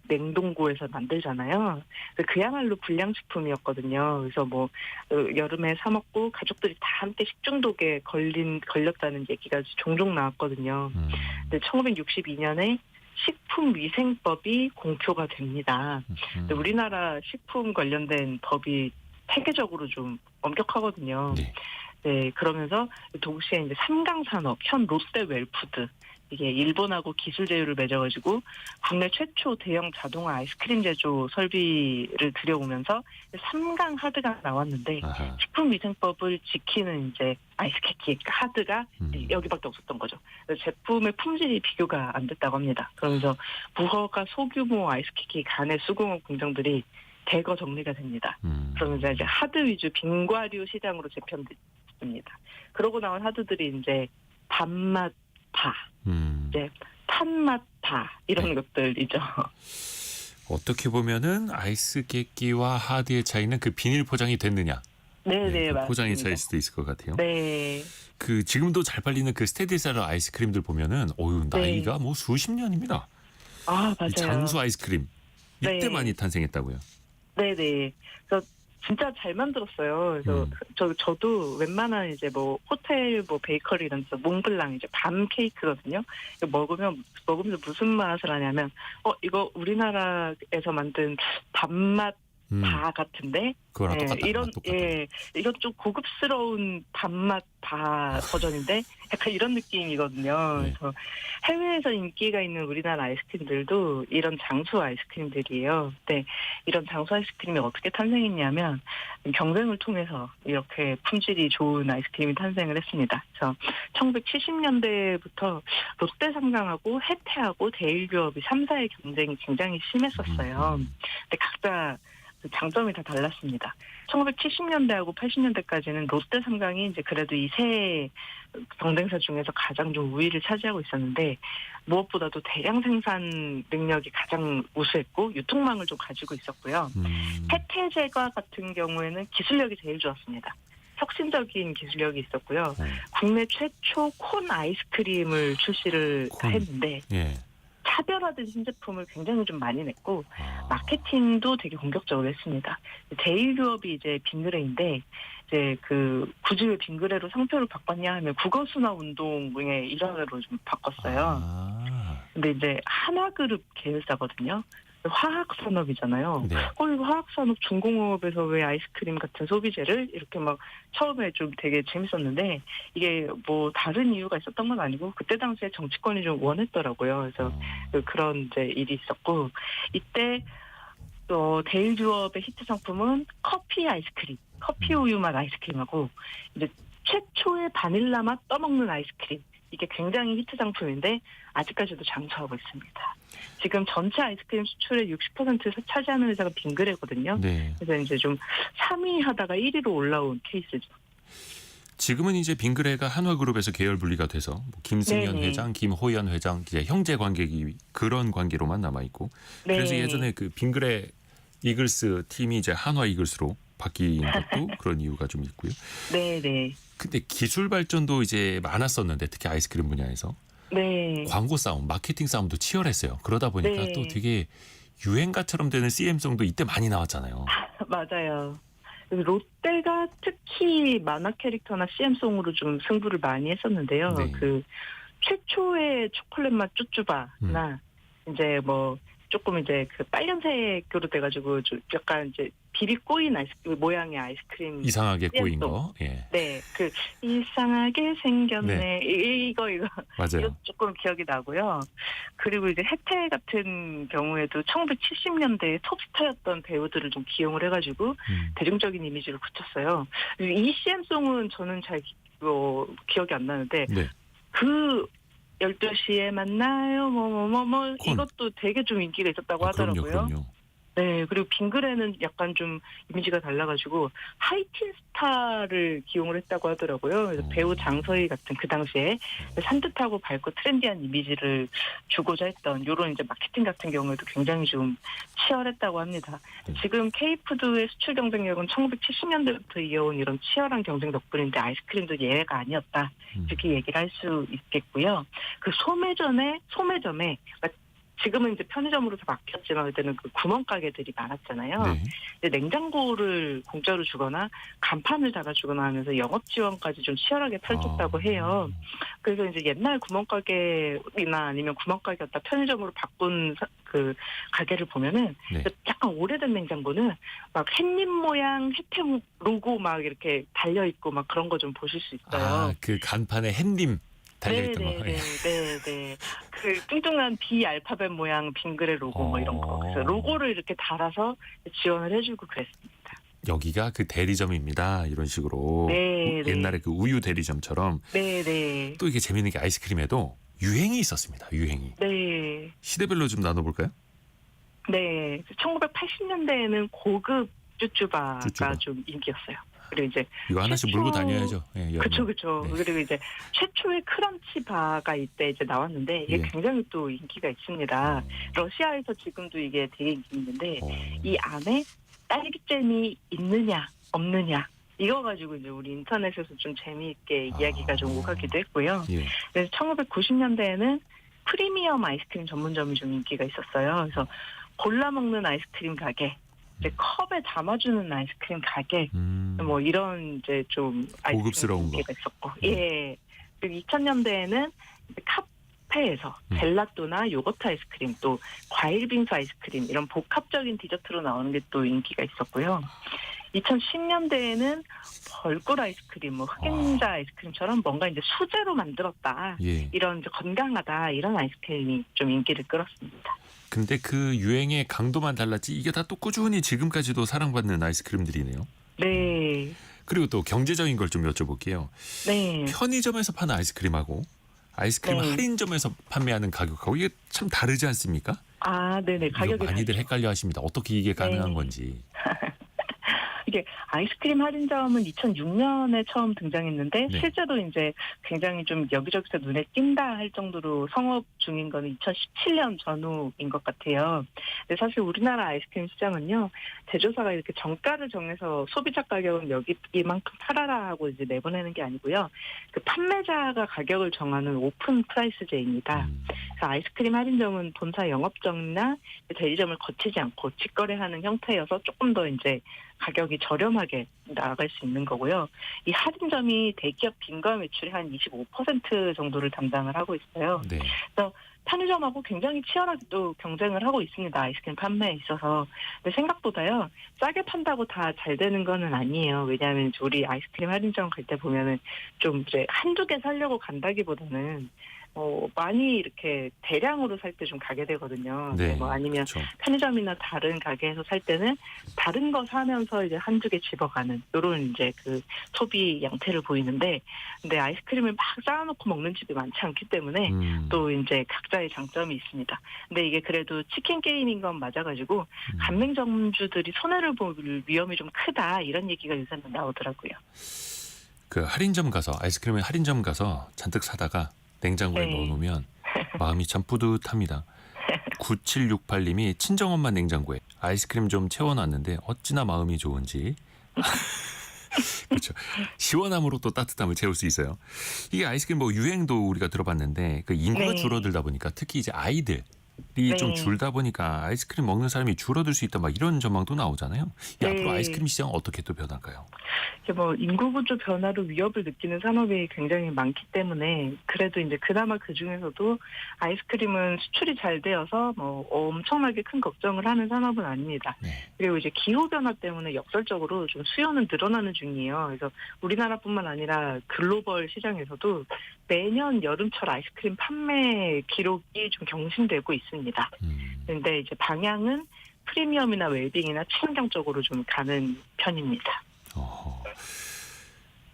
냉동고에서 만들잖아요. 그야말로 불량식품이었거든요. 그래서 뭐 여름에 사 먹고 가족들이 다 함께 식중독에 걸렸다는 얘기가 종종 나왔거든요. 근데 1962년에 식품위생법이 공표가 됩니다. 근데 우리나라 식품 관련된 법이 세계적으로 좀 엄격하거든요. 네. 네, 그러면서 동시에 이제 3강 산업, 현 롯데 웰푸드, 이게 일본하고 기술 제휴를 맺어가지고 국내 최초 대형 자동화 아이스크림 제조 설비를 들여오면서 3강 하드가 나왔는데 아하. 식품위생법을 지키는 이제 아이스케키 하드가 여기밖에 없었던 거죠. 그래서 제품의 품질이 비교가 안 됐다고 합니다. 그러면서 무허가 소규모 아이스케키 간의 수공업 공장들이 대거 정리가 됩니다. 그러면서 이제 하드 위주 빙과류 시장으로 재편됐습니다. 그러고 나온 하드들이 이제 단맛 파, 이제 탄맛 파 이런 것들이죠. 어떻게 보면은 아이스 깨끼와 하드의 차이는 그 비닐 포장이 됐느냐. 네네, 그 맞습니다. 포장의 차이일 수도 있을 것 같아요. 네. 그 지금도 잘 팔리는 그 스테디셀러 아이스크림들 보면은 나이가 네. 뭐 수십 년입니다. 아, 맞아요. 이 장수 아이스크림 이때 네. 많이 탄생했다고요. 네네. 그래서 진짜 잘 만들었어요. 그래서 저도 웬만한 이제 뭐 호텔 뭐 베이커리 이런 데서 몽블랑 이제 밤 케이크거든요. 이거 먹으면서 무슨 맛을 하냐면 이거 우리나라에서 만든 단맛 바 같은데 그거랑 똑같다. 이런 똑같다. 이건 좀 고급스러운 단맛 바 버전인데 약간 이런 느낌이거든요. 네. 그래서 해외에서 인기가 있는 우리나라 아이스크림들도 이런 장수 아이스크림들이에요. 근데 이런 장수 아이스크림이 어떻게 탄생했냐면 경쟁을 통해서 이렇게 품질이 좋은 아이스크림이 탄생을 했습니다. 그래서 1970년대부터 롯데 삼강하고 해태하고 데일유업이 3사의 경쟁이 굉장히 심했었어요. 근데 각자 장점이 다 달랐습니다. 1970년대하고 80년대까지는 롯데 삼강이 이제 그래도 이 세 경쟁사 중에서 가장 좀 우위를 차지하고 있었는데 무엇보다도 대량 생산 능력이 가장 우수했고 유통망을 좀 가지고 있었고요. 해태제과 같은 경우에는 기술력이 제일 좋았습니다. 혁신적인 기술력이 있었고요. 국내 최초 콘 아이스크림을 출시를 했는데 예. 차별화된 신제품을 굉장히 좀 많이 냈고 마케팅도 되게 공격적으로 했습니다. 데일유업이 이제 빙그레인데 이제 굳이 왜 빙그레로 상표를 바꿨냐 하면 국어순화 운동의 일환으로 좀 바꿨어요. 근데 이제 한화그룹 계열사거든요. 화학산업이잖아요. 네. 이거 화학산업 중공업에서 왜 아이스크림 같은 소비재를 이렇게 막 처음에 좀 되게 재밌었는데 이게 뭐 다른 이유가 있었던 건 아니고 그때 당시에 정치권이 좀 원했더라고요. 그래서 그런 이제 일이 있었고 이때 또 데일유업의 히트 상품은 커피 아이스크림, 커피 우유 맛 아이스크림하고 이제 최초의 바닐라 맛 떠먹는 아이스크림. 이게 굉장히 히트 상품인데 아직까지도 장수하고 있습니다. 지금 전체 아이스크림 수출의 60%를 차지하는 회사가 빙그레거든요. 네. 그래서 이제 좀 3위 하다가 1위로 올라온 케이스죠. 지금은 이제 빙그레가 한화그룹에서 계열 분리가 돼서 뭐 김승현 네네. 회장, 김호연 회장 이제 형제 관계기 그런 관계로만 남아 있고. 네. 그래서 예전에 그 빙그레 이글스 팀이 이제 한화 이글스로 바뀐 것도 그런 이유가 좀 있고요. 네네. 근데 기술 발전도 이제 많았었는데 특히 아이스크림 분야에서 네. 광고 싸움, 마케팅 싸움도 치열했어요. 그러다 보니까 네. 또 되게 유행가처럼 되는 CM송도 이때 많이 나왔잖아요. 맞아요. 롯데가 특히 만화 캐릭터나 CM송으로 좀 승부를 많이 했었는데요. 네. 그 최초의 초콜릿 맛 쭈쭈바나 이제 뭐 조금 이제 그 빨간색으로 돼가지고 좀 약간 이제 비비 꼬인 모양의 아이스크림 이상하게 꼬인 CM송. 거. 예. 네, 그 이상하게 생겼네. 네. 이거 맞아요. 이거 조금 기억이 나고요. 그리고 이제 해태 같은 경우에도 1970년대에 톱스타였던 배우들을 좀 기용을 해가지고 대중적인 이미지를 굳혔어요. 이 CM송은 저는 잘 기억이 안 나는데 네. 그 12시에 만나요 콘. 이것도 되게 좀 인기가 있었다고 하더라고요. 그럼요. 네, 그리고 빙그레는 약간 좀 이미지가 달라가지고 하이틴 스타를 기용을 했다고 하더라고요. 그래서 배우 장서희 같은 그 당시에 산뜻하고 밝고 트렌디한 이미지를 주고자 했던 이런 이제 마케팅 같은 경우에도 굉장히 좀 치열했다고 합니다. 지금 K푸드의 수출 경쟁력은 1970년대부터 이어온 이런 치열한 경쟁 덕분인데 아이스크림도 예외가 아니었다. 이렇게 얘기를 할 수 있겠고요. 그 소매점에 지금은 이제 편의점으로 다 바뀌었지만 그때는 그 구멍 가게들이 많았잖아요. 네. 근데 냉장고를 공짜로 주거나 간판을 달아주거나 하면서 영업 지원까지 좀 치열하게 펼쳤다고 해요. 그래서 이제 옛날 구멍가게나 아니면 구멍가게였다 편의점으로 바꾼 그 가게를 보면은 네. 약간 오래된 냉장고는 막 햇님 모양 혜택 로고 막 이렇게 달려 있고 막 그런 거 좀 보실 수 있어요. 그 간판에 햇님 달려있던 거. 네네네. 그 뚱뚱한 B 알파벳 모양 빙그레 로고 뭐 이런 거. 그래서 로고를 이렇게 달아서 지원을 해주고 그랬습니다. 여기가 그 대리점입니다. 이런 식으로. 네, 네. 옛날에 그 우유 대리점처럼. 네네. 또 이게 재미있는 게 아이스크림에도 유행이 있었습니다. 유행이. 네. 시대별로 좀 나눠볼까요? 네. 1980년대에는 고급 쭈쭈바가 쭈쭈바. 좀 인기였어요. 그리고 이제 이거 하나씩 물고 다녀야죠. 예, 그렇죠, 그렇죠. 네. 그리고 이제 최초의 크런치 바가 이때 이제 나왔는데 이게 예. 굉장히 또 인기가 있습니다. 러시아에서 지금도 이게 되게 인기 있는데 이 안에 딸기잼이 있느냐 없느냐 이거 가지고 이제 우리 인터넷에서 좀 재미있게 이야기가 좀 오가기도 했고요. 예. 그래서 1990년대에는 프리미엄 아이스크림 전문점이 좀 인기가 있었어요. 그래서 골라 먹는 아이스크림 가게, 이제 컵에 담아주는 아이스크림 가게, 뭐 이런 이제 좀 아이스크림 고급스러운 인기가 있었고, 예. 그리고 2000년대에는 카페에서 젤라또나 요거트 아이스크림, 또 과일 빙수 아이스크림 이런 복합적인 디저트로 나오는 게 또 인기가 있었고요. 2010년대에는 벌꿀 아이스크림, 뭐 흑임자 아이스크림처럼 뭔가 이제 수제로 만들었다. 예. 이런 이제 건강하다 이런 아이스크림이 좀 인기를 끌었습니다. 근데 그 유행의 강도만 달랐지 이게 다 또 꾸준히 지금까지도 사랑받는 아이스크림들이네요. 네, 그리고 또 경제적인 걸 좀 여쭤볼게요. 네, 편의점에서 파는 아이스크림하고 아이스크림 네. 할인점에서 판매하는 가격하고 이게 참 다르지 않습니까? 아, 네네 이거 가격이 많이들 헷갈려 하십니다. 어떻게 이게 가능한 네. 건지. 이게 아이스크림 할인점은 2006년에 처음 등장했는데 네. 실제로 이제 굉장히 좀 여기저기서 눈에 띈다 할 정도로 성업 중인 거는 2017년 전후인 것 같아요. 근데 사실 우리나라 아이스크림 시장은요, 제조사가 이렇게 정가를 정해서 소비자 가격은 여기 이만큼 팔아라 하고 이제 내보내는 게 아니고요. 그 판매자가 가격을 정하는 오픈 프라이스제입니다. 그래서 아이스크림 할인점은 본사 영업정이나 대리점을 거치지 않고 직거래하는 형태여서 조금 더 이제 가격이 저렴하게 나아갈 수 있는 거고요. 이 할인점이 대기업 빈과 매출의 한 25% 정도를 담당을 하고 있어요. 네. 편의점하고 굉장히 치열하게 또 경쟁을 하고 있습니다. 아이스크림 판매에 있어서. 근데 생각보다요, 싸게 판다고 다 잘 되는 거는 아니에요. 왜냐하면 우리 아이스크림 할인점 갈 때 보면은 좀 이제 한두 개 사려고 간다기보다는 많이 이렇게 대량으로 살 때 좀 가게 되거든요. 네. 뭐 아니면 그렇죠. 편의점이나 다른 가게에서 살 때는 다른 거 사면서 이제 한두 개 집어가는 이런 이제 그 소비 양태를 보이는데, 근데 아이스크림을 막 쌓아놓고 먹는 집이 많지 않기 때문에 또 이제 각자의 장점이 있습니다. 근데 이게 그래도 치킨 게임인 건 맞아가지고 가맹점주들이 손해를 볼 위험이 좀 크다 이런 얘기가 요새는 나오더라고요. 그 할인점 가서 아이스크림을 할인점 가서 잔뜩 사다가 냉장고에 네. 넣어놓으면 마음이 참 뿌듯합니다. 9768님이 친정엄마 냉장고에 아이스크림 좀 채워놨는데 어찌나 마음이 좋은지. 그렇죠. 시원함으로 또 따뜻함을 채울 수 있어요. 이게 아이스크림 뭐 유행도 우리가 들어봤는데 그 인구가 네. 줄어들다 보니까 특히 이제 아이들이 네. 좀 줄다 보니까 아이스크림 먹는 사람이 줄어들 수 있다 막 이런 전망도 나오잖아요. 이 네. 앞으로 아이스크림 시장 어떻게 또 변할까요? 이제 뭐 인구 구조 변화로 위협을 느끼는 산업이 굉장히 많기 때문에 그래도 이제 그나마 그 중에서도 아이스크림은 수출이 잘 되어서 뭐 엄청나게 큰 걱정을 하는 산업은 아닙니다. 네. 그리고 이제 기후 변화 때문에 역설적으로 좀 수요는 늘어나는 중이에요. 그래서 우리나라뿐만 아니라 글로벌 시장에서도 매년 여름철 아이스크림 판매 기록이 좀 경신되고 있습니다. 그런데 이제 방향은 프리미엄이나 웰빙이나 친환경 쪽으로 좀 가는 편입니다.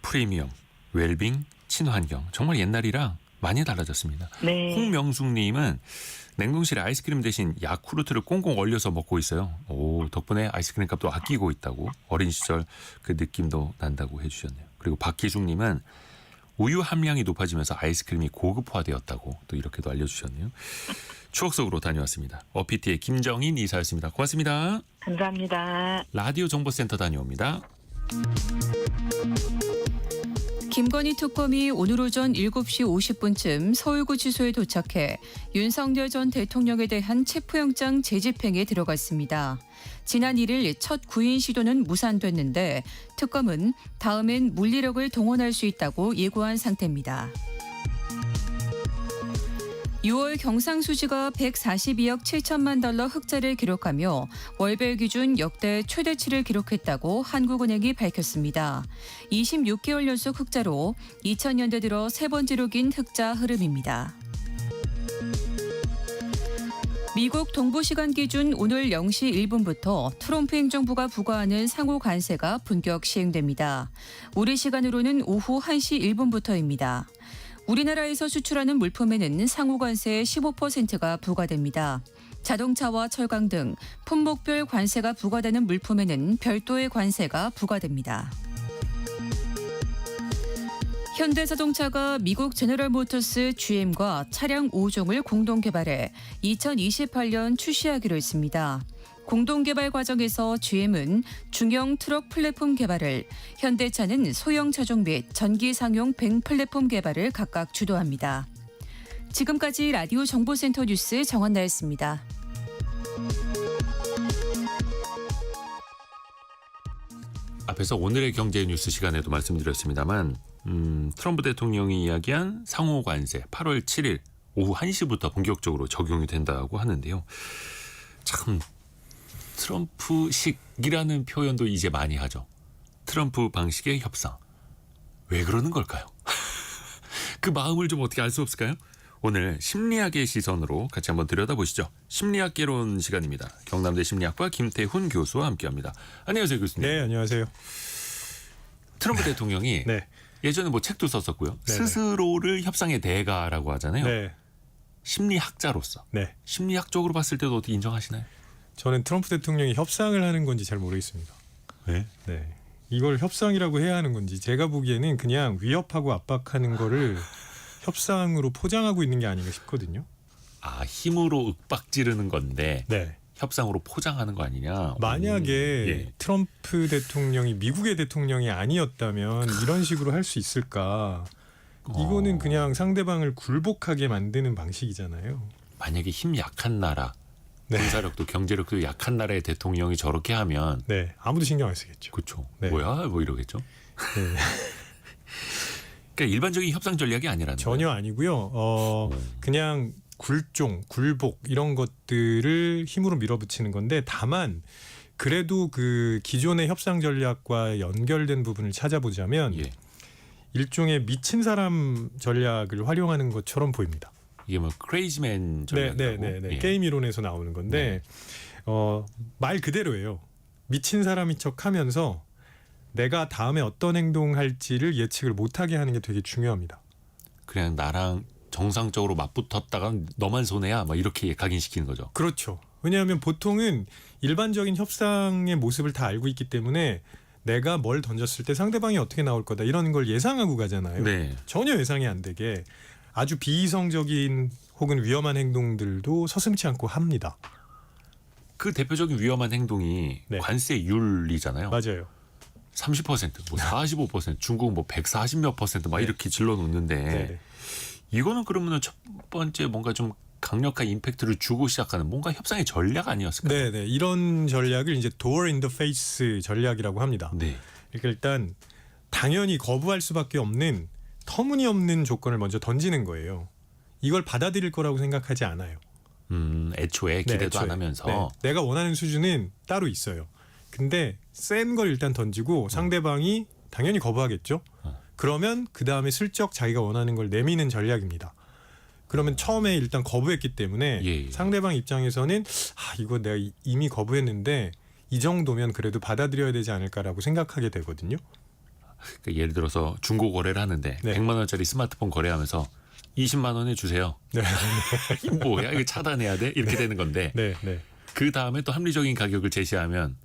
프리미엄, 웰빙, 친환경 정말 옛날이랑 많이 달라졌습니다. 네. 홍명숙님은 냉동실에 아이스크림 대신 야쿠르트를 꽁꽁 얼려서 먹고 있어요. 오, 덕분에 아이스크림 값도 아끼고 있다고 어린 시절 그 느낌도 난다고 해주셨네요. 그리고 박기숙님은 우유 함량이 높아지면서 아이스크림이 고급화되었다고 또 이렇게도 알려주셨네요. 추억 속으로 다녀왔습니다. 어피티의 김정인 이사였습니다. 고맙습니다. 감사합니다. 라디오 정보센터 다녀옵니다. 김건희 특검이 오늘 오전 7시 50분쯤 서울구치소에 도착해 윤석열 전 대통령에 대한 체포영장 재집행에 들어갔습니다. 지난 1일 첫 구인 시도는 무산됐는데 특검은 다음엔 물리력을 동원할 수 있다고 예고한 상태입니다. 6월 경상수지가 142억 7천만 달러 흑자를 기록하며 월별 기준 역대 최대치를 기록했다고 한국은행이 밝혔습니다. 26개월 연속 흑자로 2000년대 들어 세 번째로 긴 흑자 흐름입니다. 미국 동부시간 기준 오늘 0시 1분부터 트럼프 행정부가 부과하는 상호 관세가 본격 시행됩니다. 우리 시간으로는 오후 1시 1분부터입니다. 우리나라에서 수출하는 물품에는 상호 관세의 15%가 부과됩니다. 자동차와 철강 등 품목별 관세가 부과되는 물품에는 별도의 관세가 부과됩니다. 현대자동차가 미국 제너럴모터스 GM과 차량 5종을 공동 개발해 2028년 출시하기로 했습니다. 공동 개발 과정에서 GM은 중형 트럭 플랫폼 개발을, 현대차는 소형 차종 및 전기 상용 뱅 플랫폼 개발을 각각 주도합니다. 지금까지 라디오 정보센터 뉴스 정한나였습니다. 앞에서 오늘의 경제 뉴스 시간에도 말씀드렸습니다만 트럼프 대통령이 이야기한 상호 관세 8월 7일 오후 1시부터 본격적으로 적용이 된다고 하는데요. 참 트럼프식이라는 표현도 이제 많이 하죠. 트럼프 방식의 협상. 왜 그러는 걸까요? 그 마음을 좀 어떻게 알 수 없을까요? 오늘 심리학의 시선으로 같이 한번 들여다보시죠. 심리학개론 시간입니다. 경남대 심리학과 김태훈 교수와 함께합니다. 안녕하세요, 교수님. 네, 안녕하세요. 트럼프 대통령이 네. 예전에 뭐 책도 썼었고요. 네네. 스스로를 협상의 대가라고 하잖아요. 네. 심리학자로서. 네. 심리학적으로 봤을 때도 어떻게 인정하시나요? 저는 트럼프 대통령이 협상을 하는 건지 잘 모르겠습니다. 왜? 네. 이걸 협상이라고 해야 하는 건지 제가 보기에는 그냥 위협하고 압박하는 거를 협상으로 포장하고 있는 게 아닌가 싶거든요. 아, 힘으로 윽박 지르는 건데 네. 협상으로 포장하는 거 아니냐. 만약에 예. 트럼프 대통령이 미국의 대통령이 아니었다면 이런 식으로 할 수 있을까? 이거는 그냥 상대방을 굴복하게 만드는 방식이잖아요. 만약에 힘 약한 나라, 네. 군사력도 경제력도 약한 나라의 대통령이 저렇게 하면 네. 아무도 신경 안 쓰겠죠. 그렇죠. 네. 뭐야? 뭐 이러겠죠. 네. 그러니까 일반적인 협상 전략이 아니라는 전혀 아니고요. 그냥 굴종, 굴복 이런 것들을 힘으로 밀어붙이는 건데 다만 그래도 그 기존의 협상 전략과 연결된 부분을 찾아보자면 예. 일종의 미친 사람 전략을 활용하는 것처럼 보입니다. 이게 뭐 크레이지맨 전략이라고. 네. 예. 게임 이론에서 나오는 건데 말 그대로예요. 미친 사람인 척하면서 내가 다음에 어떤 행동할지를 예측을 못하게 하는 게 되게 중요합니다. 그냥 나랑 정상적으로 맞붙었다가 너만 손해야 막 이렇게 각인시키는 거죠. 그렇죠. 왜냐하면 보통은 일반적인 협상의 모습을 다 알고 있기 때문에 내가 뭘 던졌을 때 상대방이 어떻게 나올 거다 이런 걸 예상하고 가잖아요. 네. 전혀 예상이 안 되게 아주 비이성적인 혹은 위험한 행동들도 서슴지 않고 합니다. 그 대표적인 위험한 행동이 네. 관세율이잖아요. 맞아요. 30%, 뭐 45%, 중국은 뭐 140몇 % 막 네. 이렇게 질러 놓는데 네. 이거는 그러면은 첫 번째 뭔가 좀 강력한 임팩트를 주고 시작하는 뭔가 협상의 전략 아니었을까요? 네. 이런 전략을 이제 door in the face 전략이라고 합니다. 네. 그러니까 일단 당연히 거부할 수밖에 없는 터무니없는 조건을 먼저 던지는 거예요. 이걸 받아들일 거라고 생각하지 않아요. 애초에 네, 기대도 애초에. 안 하면서 네, 내가 원하는 수준은 따로 있어요. 근데 센 걸 일단 던지고 상대방이 당연히 거부하겠죠. 그러면 그 다음에 슬쩍 자기가 원하는 걸 내미는 전략입니다. 그러면 처음에 일단 거부했기 때문에 예. 상대방 입장에서는 이거 내가 이미 거부했는데 이 정도면 그래도 받아들여야 되지 않을까라고 생각하게 되거든요. 그러니까 예를 들어서 중고 거래를 하는데 네. 100만 원짜리 스마트폰 거래하면서 20만 원에 주세요. 네. 뭐야 이거 차단해야 돼? 이렇게 되는 건데 네. 그 다음에 또 합리적인 가격을 제시하면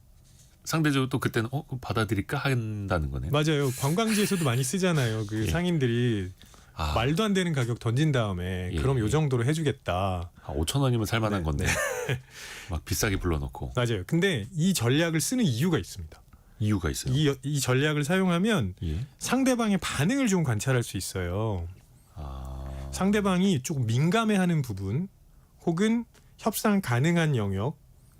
상대적으로 또 그때는 그거 받아들일까 한다는 거네요. 맞아요. 관광지에서도 많이 쓰잖아요. 그 예. 상인들이 아, 말도 안 되는 가격 던진 다음에 예, 그럼 예. 요 정도로 해주겠다. 5천 원이면 살만한 네, 건데 막 비싸게 불러놓고 맞아요. 근데 이 전략을 쓰는 이유가 있습니다. 이유가 있어요. 이 전략을 사용하면 예. 상대방의 반응을 좀 관찰할 수 있어요. 아, 상대방이 조금 민감해하는 부분 혹은 협상 가능한 영역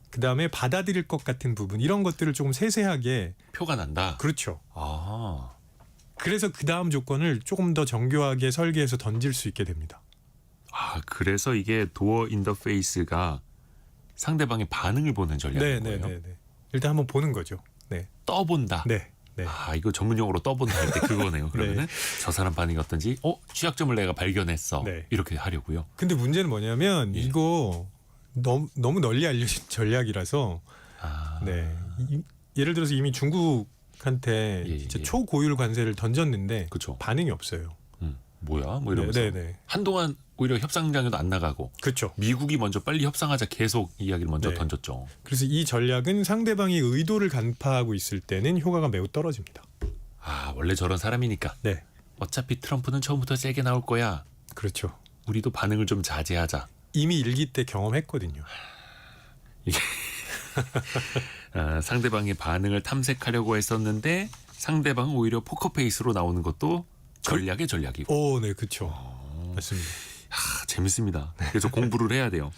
그다음에 받아들일 것 같은 부분 이런 것들을 조금 세세하게 표가 난다. 그렇죠. 아, 그래서 그 다음 조건을 조금 더 정교하게 설계해서 던질 수 있게 됩니다. 아, 그래서 이게 도어 인터페이스가 상대방의 반응을 보는 전략인 거예요. 네. 일단 한번 보는 거죠. 네. 떠본다. 네. 네. 아, 이거 전문용어로 떠본다 할 때 그거네요. 그러면은 저 사람 반응이 어떤지, 취약점을 내가 발견했어. 네. 이렇게 하려고요. 근데 문제는 뭐냐면 예. 이거 너무 널리 알려진 전략이라서 아, 네. 예를 들어서 이미 중국한테 예, 진짜 예. 초고율 관세를 던졌는데 그렇죠. 반응이 없어요. 뭐야? 뭐 이러면서 네. 한동안 오히려 협상장에도 안 나가고 그렇죠. 미국이 먼저 빨리 협상하자 계속 이야기를 먼저 네. 던졌죠. 그래서 이 전략은 상대방이 의도를 간파하고 있을 때는 효과가 매우 떨어집니다. 아, 원래 저런 사람이니까. 네. 어차피 트럼프는 처음부터 세게 나올 거야. 그렇죠. 우리도 반응을 좀 자제하자. 이미 일기 때 경험했거든요. 상대방의 반응을 탐색하려고 했었는데 상대방은 오히려 포커페이스로 나오는 것도 전략의 전략이고. 오, 네, 그렇죠. 맞습니다. 재밌습니다. 그래서 공부를 해야 돼요.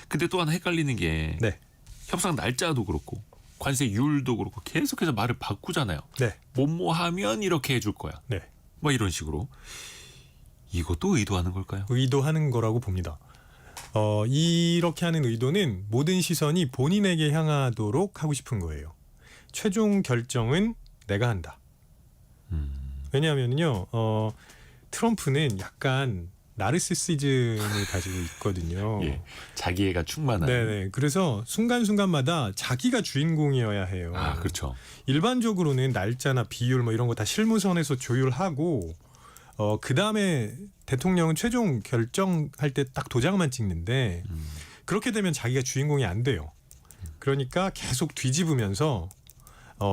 근데 또 하나 헷갈리는 게 네. 협상 날짜도 그렇고 관세율도 그렇고 계속해서 말을 바꾸잖아요. 네. 뭐뭐 하면 이렇게 해줄 거야. 네. 뭐 이런 식으로. 이것도 의도하는 걸까요? 의도하는 거라고 봅니다. 이렇게 하는 의도는 모든 시선이 본인에게 향하도록 하고 싶은 거예요. 최종 결정은 내가 한다. 왜냐하면요, 트럼프는 약간 나르시시즘을 가지고 있거든요. 예, 자기애가 충만한. 네네. 그래서 순간순간마다 자기가 주인공이어야 해요. 아, 그렇죠. 일반적으로는 날짜나 비율 뭐 이런 거 다 실무선에서 조율하고 그 다음에 대통령은 최종 결정할 때 딱 도장만 찍는데 그렇게 되면 자기가 주인공이 안 돼요. 그러니까 계속 뒤집으면서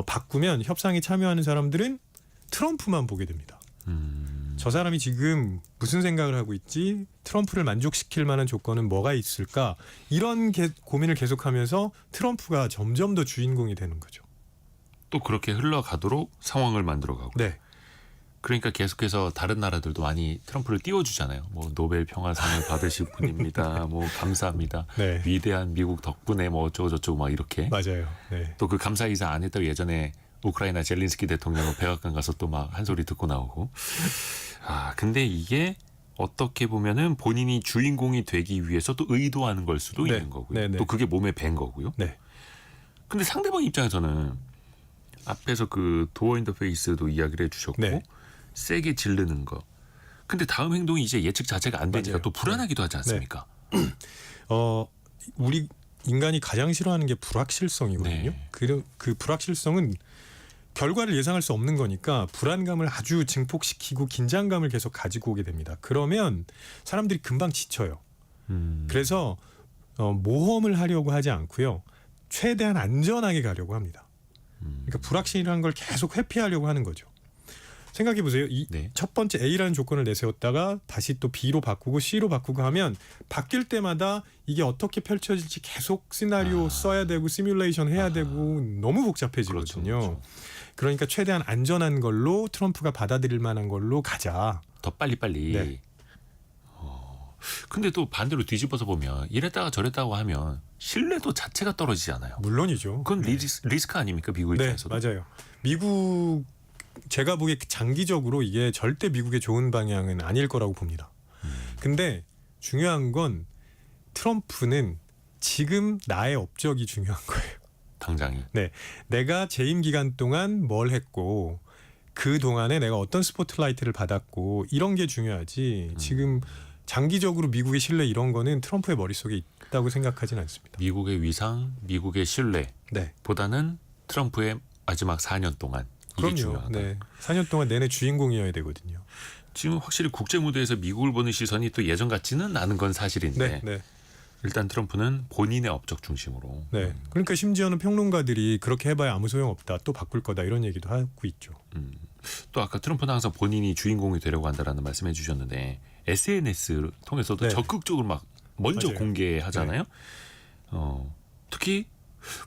바꾸면 협상에 참여하는 사람들은 트럼프만 보게 됩니다. 저 사람이 지금 무슨 생각을 하고 있지? 트럼프를 만족시킬 만한 조건은 뭐가 있을까? 이런 고민을 계속하면서 트럼프가 점점 더 주인공이 되는 거죠. 또 그렇게 흘러가도록 상황을 만들어가고. 네. 그러니까 계속해서 다른 나라들도 많이 트럼프를 띄워주잖아요. 뭐 노벨 평화상을 받으실 분입니다. 뭐 감사합니다. 네. 위대한 미국 덕분에 뭐 어쩌고 저쩌고 막 이렇게. 맞아요. 네. 또 그 감사 인사 안 했다고 예전에 우크라이나 젤린스키 대통령은 백악관 가서 또 막 한 소리 듣고 나오고. 아, 근데 이게 어떻게 보면은 본인이 주인공이 되기 위해서 또 의도하는 걸 수도 네. 있는 거고요. 네, 네. 또 그게 몸에 밴 거고요. 네. 근데 상대방 입장에서는 앞에서 그 도어 인터페이스도 이야기를 해주셨고 네. 세게 지르는 거. 근데 다음 행동이 이제 예측 자체가 안 되니까 맞아요. 또 불안하기도 하지 않습니까? 우리 인간이 가장 싫어하는 게 불확실성이거든요. 네. 그 불확실성은 결과를 예상할 수 없는 거니까 불안감을 아주 증폭시키고 긴장감을 계속 가지고 오게 됩니다. 그러면 사람들이 금방 지쳐요. 그래서 모험을 하려고 하지 않고요. 최대한 안전하게 가려고 합니다. 그러니까 불확실한 걸 계속 회피하려고 하는 거죠. 생각해 보세요. 네. 첫 번째 A라는 조건을 내세웠다가 다시 또 B로 바꾸고 C로 바꾸고 하면 바뀔 때마다 이게 어떻게 펼쳐질지 계속 시나리오 써야 되고 시뮬레이션 해야 되고 너무 복잡해지거든요. 그렇죠. 그러니까 최대한 안전한 걸로 트럼프가 받아들일 만한 걸로 가자. 더 빨리빨리. 네. 근데 또 반대로 뒤집어서 보면 이랬다가 저랬다고 하면 신뢰도 자체가 떨어지지 않아요. 물론이죠. 그건 리스크 아닙니까? 미국 네, 입장에서도. 맞아요. 미국 제가 보기에 장기적으로 이게 절대 미국의 좋은 방향은 아닐 거라고 봅니다. 근데 중요한 건 트럼프는 지금 나의 업적이 중요한 거예요. 당장이. 네, 내가 재임 기간 동안 뭘 했고 그 동안에 내가 어떤 스포트라이트를 받았고 이런 게 중요하지. 지금 장기적으로 미국의 신뢰 이런 거는 트럼프의 머릿속에 있다고 생각하지는 않습니다. 미국의 위상, 미국의 신뢰보다는 네, 트럼프의 마지막 4년 동안 이게 그럼요. 중요하다. 네, 4년 동안 내내 주인공이어야 되거든요. 지금 확실히 국제 무대에서 미국을 보는 시선이 또 예전 같지는 않은 건 사실인데 네, 네. 일단 트럼프는 본인의 업적 중심으로. 네. 그러니까 심지어는 평론가들이 그렇게 해봐야 아무 소용 없다. 또 바꿀 거다 이런 얘기도 하고 있죠. 또 아까 트럼프는 항상 본인이 주인공이 되려고 한다라는 말씀해 주셨는데 SNS를 통해서도 네. 적극적으로 막 먼저 맞아요. 공개하잖아요. 특히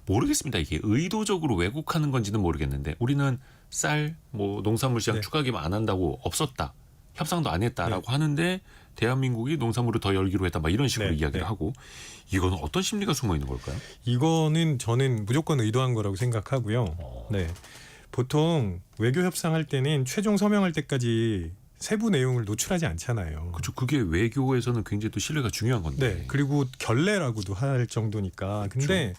모르겠습니다. 이게 의도적으로 왜곡하는 건지는 모르겠는데 우리는 쌀, 뭐 농산물 시장 네. 추가 개발 안 한다고 없었다. 협상도 안 했다라고 네. 하는데 대한민국이 농산물을 더 열기로 했다. 막 이런 식으로 네. 이야기를 네. 하고 이거는 어떤 심리가 숨어 있는 걸까요? 이거는 저는 무조건 의도한 거라고 생각하고요. 네. 보통 외교 협상할 때는 최종 서명할 때까지 세부 내용을 노출하지 않잖아요. 그렇죠. 그게 외교에서는 굉장히 또 신뢰가 중요한 건데. 네. 그리고 결례라고도 할 정도니까. 근데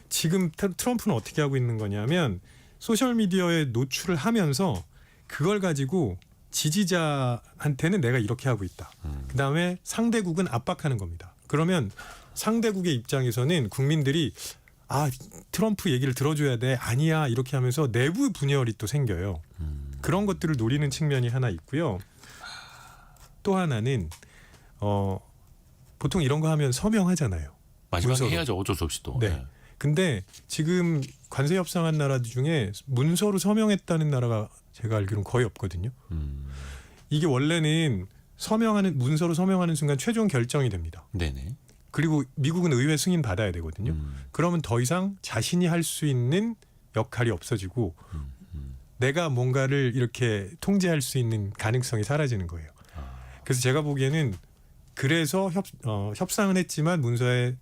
지금 트럼프는 어떻게 하고 있는 거냐면 소셜 미디어에 노출을 하면서 그걸 가지고 지지자한테는 내가 이렇게 하고 있다. 그다음에 상대국은 압박하는 겁니다. 그러면 상대국의 입장에서는 국민들이 트럼프 얘기를 들어줘야 돼. 아니야. 이렇게 하면서 내부 분열이 또 생겨요. 그런 것들을 노리는 측면이 하나 있고요. 또 하나는 보통 이런 거 하면 서명하잖아요. 마지막에 문서로. 해야죠. 어쩔 수 없이 또. 네. 근데 지금 관세 협상한 나라 중에 문서로 서명했다는 나라가 제가 알기로는 거의 없거든요. 이게 원래는 문서로 서명하는 순간 최종 결정이 됩니다. 네네. 그리고 미국은 의회 승인 받아야 되거든요. 그러면 더 이상 자신이 할 수 있는 역할이 없어지고 내가 뭔가를 이렇게 통제할 수 있는 가능성이 사라지는 거예요. 그래서 제가 보기에는 그래서 협상은 했지만 문서에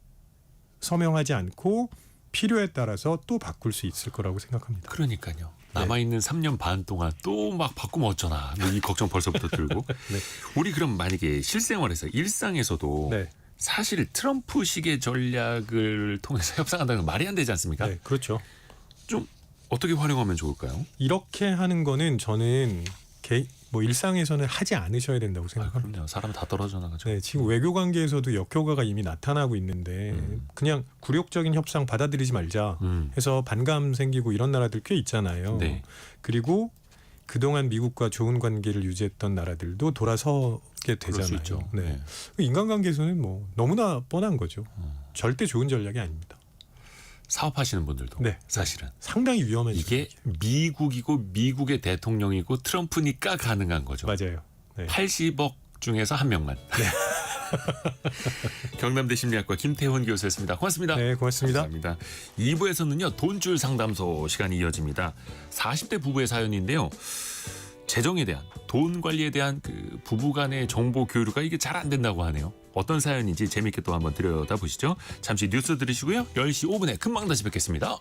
서명하지 않고 필요에 따라서 또 바꿀 수 있을 거라고 생각합니다. 그러니까요. 남아있는 3년 반 동안 또 막 바꾸면 어쩌나 이 걱정 벌써부터 들고. 네. 우리 그럼 만약에 실생활에서 일상에서도 네. 사실 트럼프식의 전략을 통해서 협상한다는 건 말이 안 되지 않습니까? 네, 그렇죠. 좀 어떻게 활용하면 좋을까요? 이렇게 하는 거는 저는 일상에서는 하지 않으셔야 된다고 생각합니다. 그럼요. 사람 다 떨어져 나가죠. 네, 지금 외교 관계에서도 역효과가 이미 나타나고 있는데 그냥 굴욕적인 협상 받아들이지 말자 해서 반감 생기고 이런 나라들 꽤 있잖아요. 네. 그리고 그동안 미국과 좋은 관계를 유지했던 나라들도 돌아서게 그럴 수 되잖아요. 있죠. 네. 인간관계에서는 뭐 너무나 뻔한 거죠. 절대 좋은 전략이 아닙니다. 사업하시는 분들도 네. 사실은 상당히 위험한 이게 미국이고 미국의 대통령이고 트럼프니까 가능한 거죠. 맞아요. 네. 80억 중에서 한 명만. 경남대 심리학과 김태훈 교수였습니다. 고맙습니다. 네, 고맙습니다. 감사합니다. 2부에서는요. 돈줄 상담소 시간이 이어집니다. 40대 부부의 사연인데요. 재정에 대한 돈 관리에 대한 그 부부 간의 정보 교류가 이게 잘 안 된다고 하네요. 어떤 사연인지 재미있게 또 한번 들여다보시죠. 잠시 뉴스 들으시고요. 10시 5분에 금방 다시 뵙겠습니다.